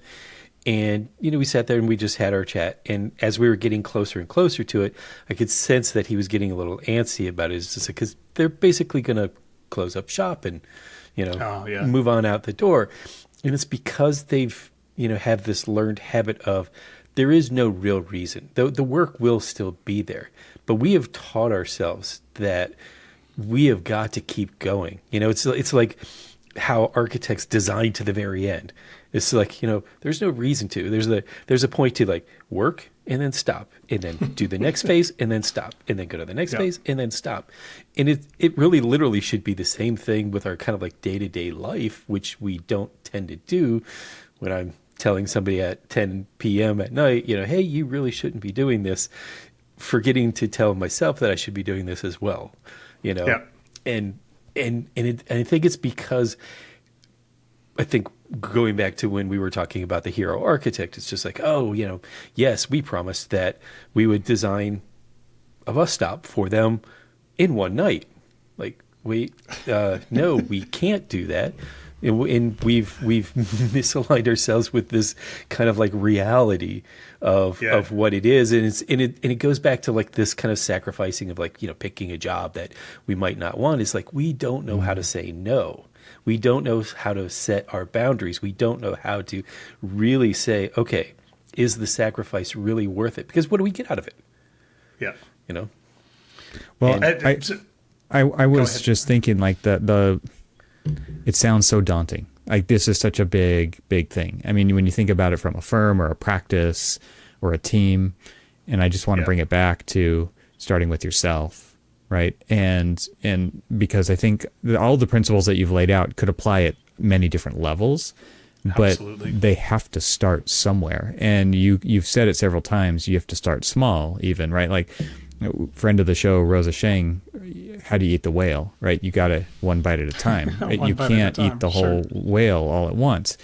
And, you know, we sat there and we just had our chat. And as we were getting closer and closer to it, I could sense that he was getting a little antsy about it. It's just because they're basically going to close up shop and, you know, move on out the door. And it's because they've, you know, have this learned habit of there is no real reason. The work will still be there. But we have taught ourselves that we have got to keep going. You know, it's like how architects design to the very end. It's like, you know, there's no reason to. There's a point to like work and then stop and then do the next phase and then stop and then go to the next phase and then stop. And it really literally should be the same thing with our kind of like day-to-day life, which we don't tend to do. When I'm telling somebody at 10 p.m. at night, you know, hey, you really shouldn't be doing this, forgetting to tell myself that I should be doing this as well. You know, and I think it's because I think going back to when we were talking about the hero architect, it's just like, oh, yes, we promised that we would design a bus stop for them in one night. Like, wait, no, we can't do that. And we've misaligned ourselves with this kind of like reality of what it is, and it goes back to like this kind of sacrificing of like picking a job that we might not want. It's like we don't know how to say no. We don't know how to set our boundaries. We don't know how to really say, okay, is the sacrifice really worth it? Because what do we get out of it? Yeah. Well, I was just thinking like it sounds so daunting. Like this is such a big thing. I mean, when you think about it from a firm or a practice or a team, and I just want to bring it back to starting with yourself. Right. And because I think that all the principles that you've laid out could apply at many different levels, but Absolutely. they have to start somewhere. And you've said it several times, you have to start small even, right? Like friend of the show, Rosa Shang, how do you eat the whale, right? You got to one bite at a time. Right? You can't eat the whole whale all at once.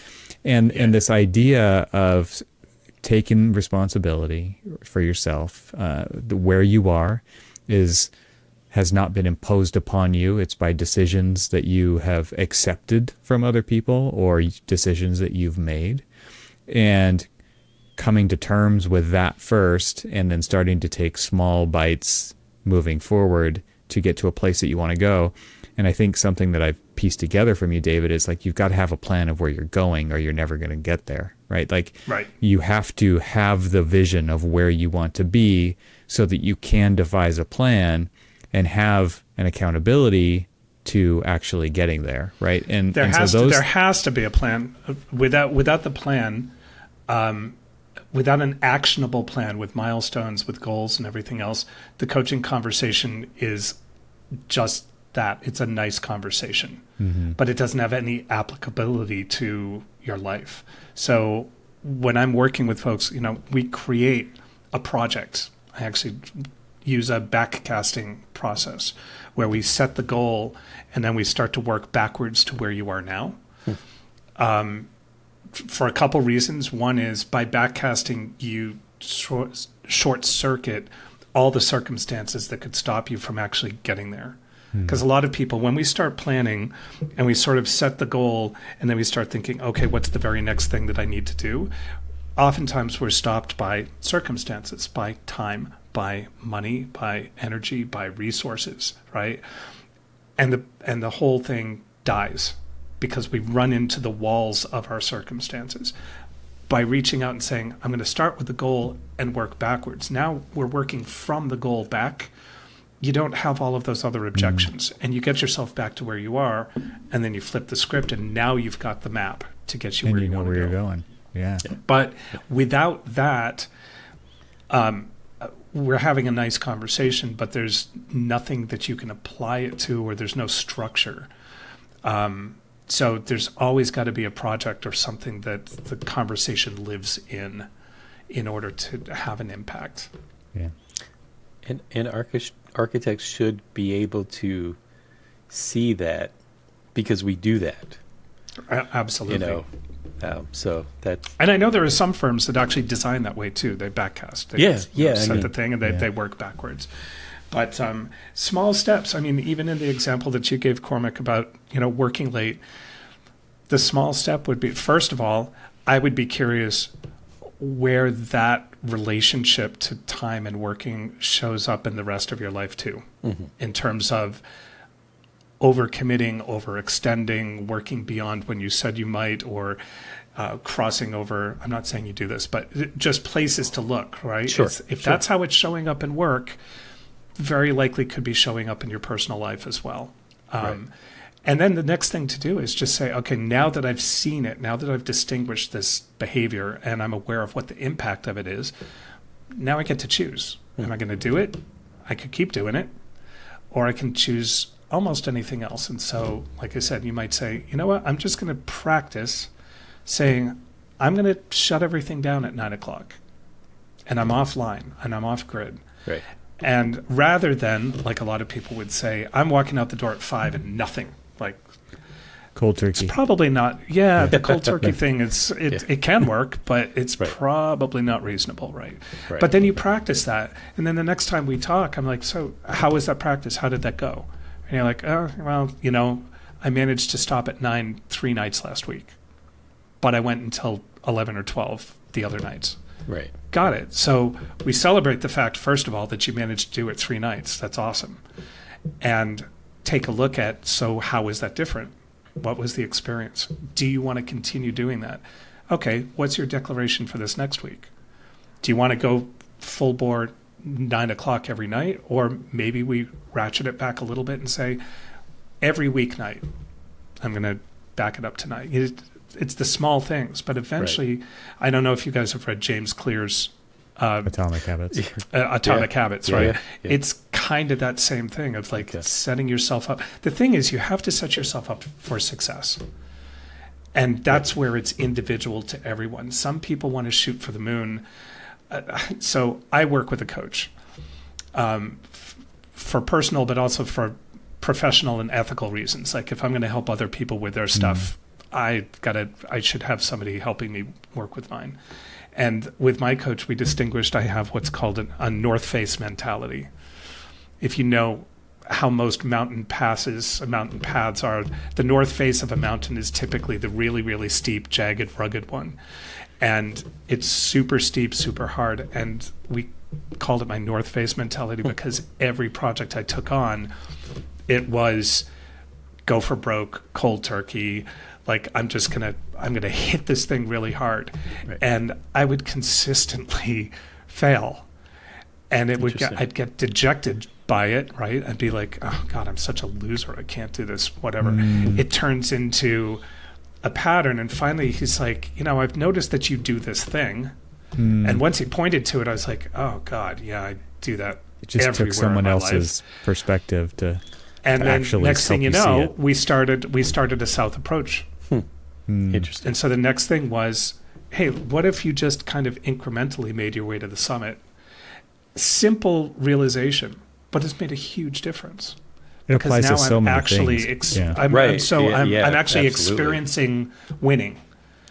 And this idea of taking responsibility for yourself, where you are has not been imposed upon you. It's by decisions that you have accepted from other people or decisions that you've made. And coming to terms with that first, and then starting to take small bites moving forward to get to a place that you want to go. And I think something that I've pieced together from you, David, is like you've got to have a plan of where you're going or you're never going to get there, right? Like you have to have the vision of where you want to be so that you can devise a plan and have an accountability to actually getting there, right? And there has to be a plan. Without the plan, without an actionable plan with milestones, with goals and everything else, the coaching conversation is just that. It's a nice conversation, but it doesn't have any applicability to your life. So when I'm working with folks, we create a project. I actually use a backcasting process where we set the goal and then we start to work backwards to where you are now. For a couple reasons. One is by backcasting, you short circuit all the circumstances that could stop you from actually getting there. Because a lot of people, when we start planning and we sort of set the goal and then we start thinking, okay, what's the very next thing that I need to do? Oftentimes we're stopped by circumstances, by time, by money, by energy, by resources, right? And the whole thing dies because we run into the walls of our circumstances. By reaching out and saying, I'm going to start with the goal and work backwards. Now we're working from the goal back. You don't have all of those other objections, and you get yourself back to where you are, and then you flip the script, and now you've got the map to get you where you want to go. You're going. Yeah. But without that, we're having a nice conversation, but there's nothing that you can apply it to, or there's no structure. So there's always got to be a project or something that the conversation lives in order to have an impact. Yeah. And architects should be able to see that because we do that. Absolutely. So that. And I know there are some firms that actually design that way too. They backcast. They set the thing and they work backwards. But small steps. I mean, even in the example that you gave, Cormac, about working late, the small step would be, first of all, I would be curious where that relationship to time and working shows up in the rest of your life too, in terms of overcommitting, overextending, working beyond when you said you might, or crossing over. I'm not saying you do this, but just places to look, right? Sure. If that's how it's showing up in work, very likely could be showing up in your personal life as well. Right. And then the next thing to do is just say, okay, now that I've seen it, now that I've distinguished this behavior and I'm aware of what the impact of it is, now I get to choose. Am I going to do it? I could keep doing it, or I can choose almost anything else. And so, like I said, you might say, you know what, I'm just going to practice saying, I'm going to shut everything down at 9:00 and I'm offline and I'm off grid. Right. And rather than, like a lot of people would say, I'm walking out the door at 5 and nothing. Like, Cold turkey. It's probably not. Yeah, the cold turkey thing, it can work, but it's Right. probably not reasonable, right? Right. But then you practice that, and then the next time we talk, I'm like, so how was that practice? How did that go? And you're like, oh, well, I managed to stop at 9 3 nights last week, but I went until 11 or 12 the other nights. Right. Got it. So we celebrate the fact, first of all, that you managed to do it 3 nights. That's awesome. And take a look at, so how is that different? What was the experience? Do you want to continue doing that? Okay, what's your declaration for this next week? Do you want to go full bore 9 o'clock every night? Or maybe we ratchet it back a little bit and say, every weeknight, I'm going to back it up tonight. It's the small things, but eventually, I don't know if you guys have read James Clear's Atomic Habits. Habits, right? Yeah. It's kind of that same thing of like setting yourself up. The thing is, you have to set yourself up for success. And that's where it's individual to everyone. Some people want to shoot for the moon. So I work with a coach for personal, but also for professional and ethical reasons. Like if I'm going to help other people with their stuff, I should have somebody helping me work with mine. And with my coach, we distinguished, I have what's called a north face mentality. If you know how most mountain paths are, the north face of a mountain is typically the really, really steep, jagged, rugged one. And it's super steep, super hard. And we called it my north face mentality because every project I took on, it was go for broke, cold turkey, like I'm gonna hit this thing really hard. Right. And I would consistently fail. And I'd get dejected by it, right? I'd be like, oh God, I'm such a loser. I can't do this, whatever. It turns into a pattern. And finally he's like, I've noticed that you do this thing. And once he pointed to it, I was like, oh God, yeah, I do that. It just everywhere took someone in my else's life. perspective to And then actually next thing you help you see know, it. we started a South approach. Interesting. And so the next thing was, hey, what if you just kind of incrementally made your way to the summit? Simple realization, but it's made a huge difference. It applies to so many actually things. I'm actually absolutely. experiencing winning.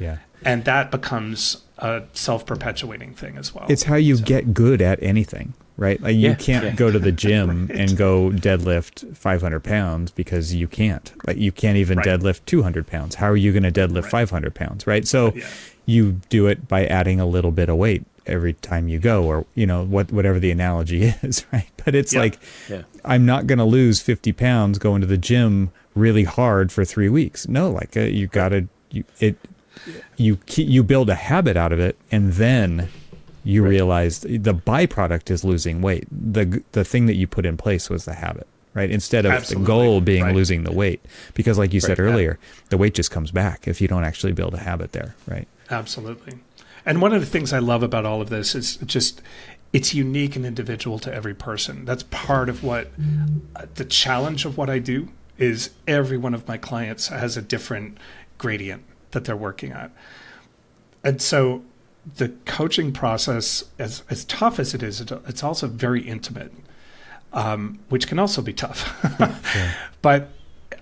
Yeah. And that becomes a self-perpetuating thing as well. It's how you get good at anything, right? Like you can't go to the gym and go deadlift 500 pounds because you can't. Like you can't even deadlift 200 pounds. How are you going to deadlift 500 pounds, right? So you do it by adding a little bit of weight every time you go, or whatever the analogy is, right? But it's I'm not going to lose 50 pounds going to the gym really hard for 3 weeks. No, like you build a habit out of it, and then you realize the byproduct is losing weight. The thing that you put in place was the habit, right? Instead of the goal being losing the weight, because like you said earlier, the weight just comes back if you don't actually build a habit there, right? Absolutely. And one of the things I love about all of this is just it's unique and individual to every person. That's part of what the challenge of what I do is. Every one of my clients has a different gradient that they're working at. And so the coaching process, as tough as it is, it's also very intimate, which can also be tough. But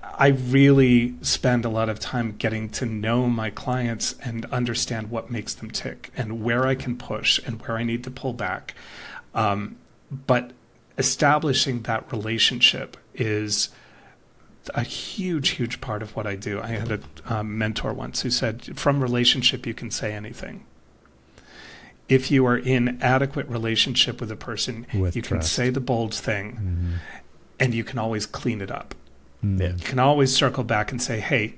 I really spend a lot of time getting to know my clients and understand what makes them tick and where I can push and where I need to pull back. But establishing that relationship is a huge, huge part of what I do. I had a mentor once who said, from relationship, you can say anything. If you are in adequate relationship with a person, you can say the bold thing and you can always clean it up. You can always circle back and say, hey,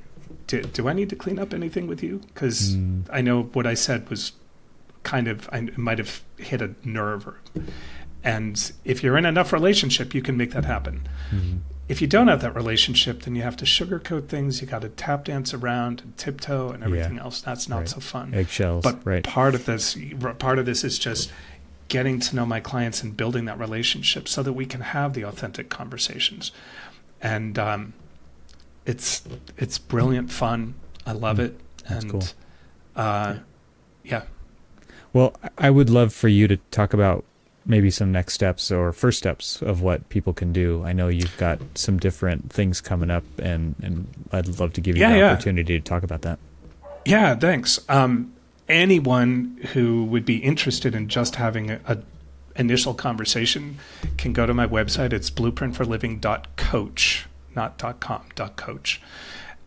do I need to clean up anything with you? Because I know what I said was I might have hit a nerve. And if you're in enough relationship, you can make that happen. If you don't have that relationship, then you have to sugarcoat things. You got to tap dance around and tiptoe and everything else. That's not so fun. Eggshells. But part of this is just getting to know my clients and building that relationship so that we can have the authentic conversations. And it's brilliant fun. I love it. That's and cool. yeah. Well, I would love for you to talk about maybe some next steps or first steps of what people can do. I know you've got some different things coming up, and I'd love to give you the opportunity to talk about that. Yeah, thanks. Anyone who would be interested in just having a initial conversation can go to my website. It's blueprintforliving.coach, not .com, .coach.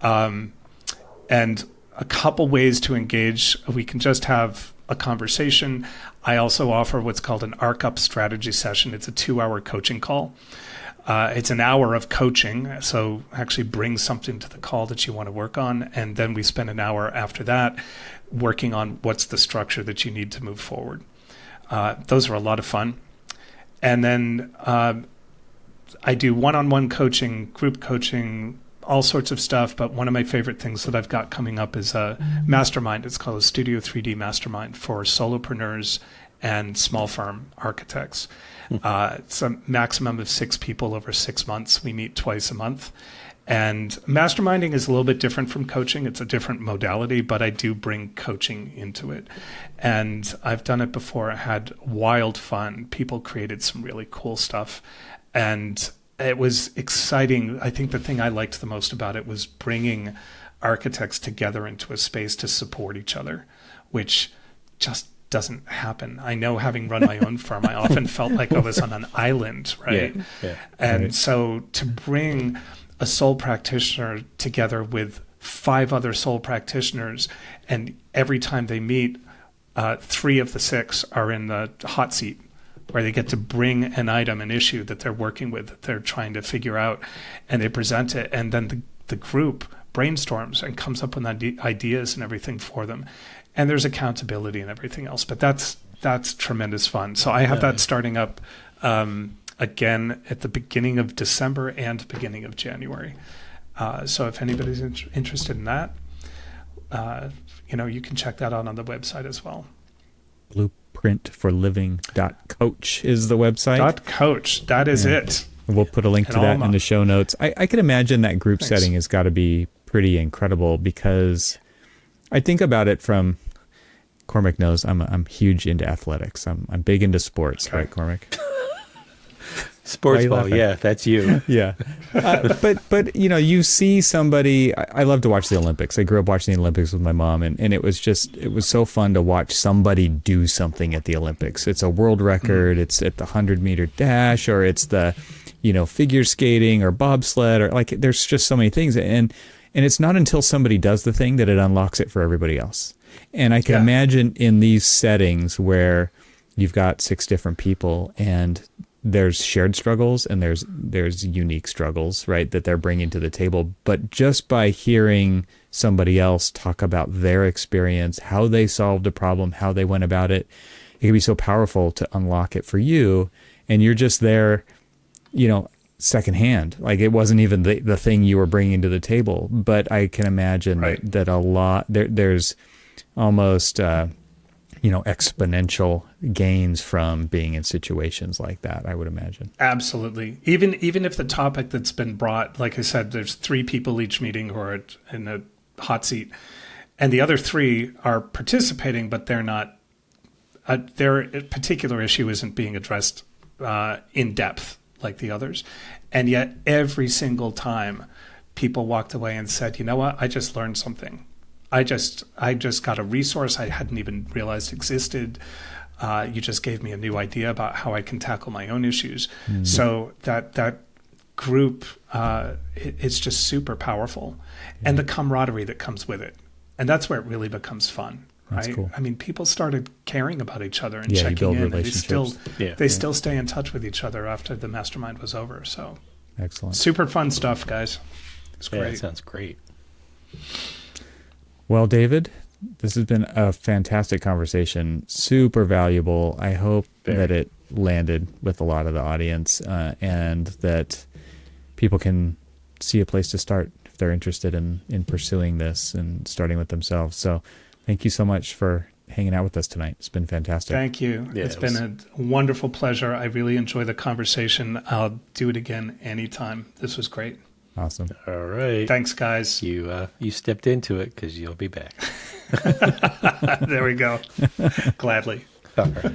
And a couple ways to engage. We can just have a conversation. I also offer what's called an ArcUp strategy session. It's a 2-hour coaching call. It's an hour of coaching, so actually bring something to the call that you want to work on, and then we spend an hour after that working on what's the structure that you need to move forward. Those are a lot of fun. And then I do one-on-one coaching, group coaching, all sorts of stuff, but one of my favorite things that I've got coming up is a mastermind. It's called a Studio 3D Mastermind for solopreneurs and small firm architects. It's a maximum of 6 people over 6 months. We meet twice a month. And masterminding is a little bit different from coaching. It's a different modality, but I do bring coaching into it. And I've done it before. I had wild fun. People created some really cool stuff. And it was exciting. I think the thing I liked the most about it was bringing architects together into a space to support each other, which just doesn't happen. I know, having run my own firm, I often felt like I was on an island, right? Yeah. And so to bring a sole practitioner together with 5 other sole practitioners, and every time they meet, 3 of the 6 are in the hot seat, where they get to bring an item, an issue that they're working with, that they're trying to figure out, and they present it, and then the group brainstorms and comes up with ideas and everything for them. And there's accountability and everything else, but that's tremendous fun. So I have that starting up again at the beginning of December and beginning of January. So if anybody's interested in that, you can check that out on the website as well. Blueprintforliving.coach is the website. .coach, that is it. We'll put a link to that in the show notes. I can imagine that group setting has got to be pretty incredible, because I think about it from, Cormac knows I'm huge into athletics. I'm big into sports, right, Cormac? Sports ball, yeah, that's you. Yeah, but you see somebody. I love to watch the Olympics. I grew up watching the Olympics with my mom, and it was so fun to watch somebody do something at the Olympics. It's a world record. It's at the 100-meter dash, or it's the figure skating or bobsled, or like, there's just so many things, and it's not until somebody does the thing that it unlocks it for everybody else. And I can imagine in these settings where you've got 6 different people, and there's shared struggles and there's unique struggles, right, that they're bringing to the table. But just by hearing somebody else talk about their experience, how they solved a problem, how they went about it, it can be so powerful to unlock it for you. And you're just there, secondhand. Like, it wasn't even the thing you were bringing to the table. But I can imagine that a lot, there's almost, exponential gains from being in situations like that, I would imagine. Absolutely. Even if the topic that's been brought, like I said, there's 3 people each meeting who are in a hot seat, and the other 3 are participating, but they're not, their particular issue isn't being addressed in depth like the others. And yet every single time people walked away and said, you know what, I just learned something. I just got a resource I hadn't even realized existed. You just gave me a new idea about how I can tackle my own issues. Mm-hmm. So that group, it's just super powerful, and the camaraderie that comes with it, and that's where it really becomes fun. Right? That's cool. I mean, people started caring about each other and checking in, and they still stay in touch with each other after the mastermind was over. So excellent, super fun stuff, guys. It's great. That sounds great. Well, David, this has been a fantastic conversation, super valuable. I hope that it landed with a lot of the audience, and that people can see a place to start if they're interested in pursuing this and starting with themselves. So thank you so much for hanging out with us tonight. It's been fantastic. Thank you. Yeah, it's been a wonderful pleasure. I really enjoy the conversation. I'll do it again anytime. This was great. Awesome. All right. Thanks, guys. You stepped into it because you'll be back. There we go. Gladly. All right.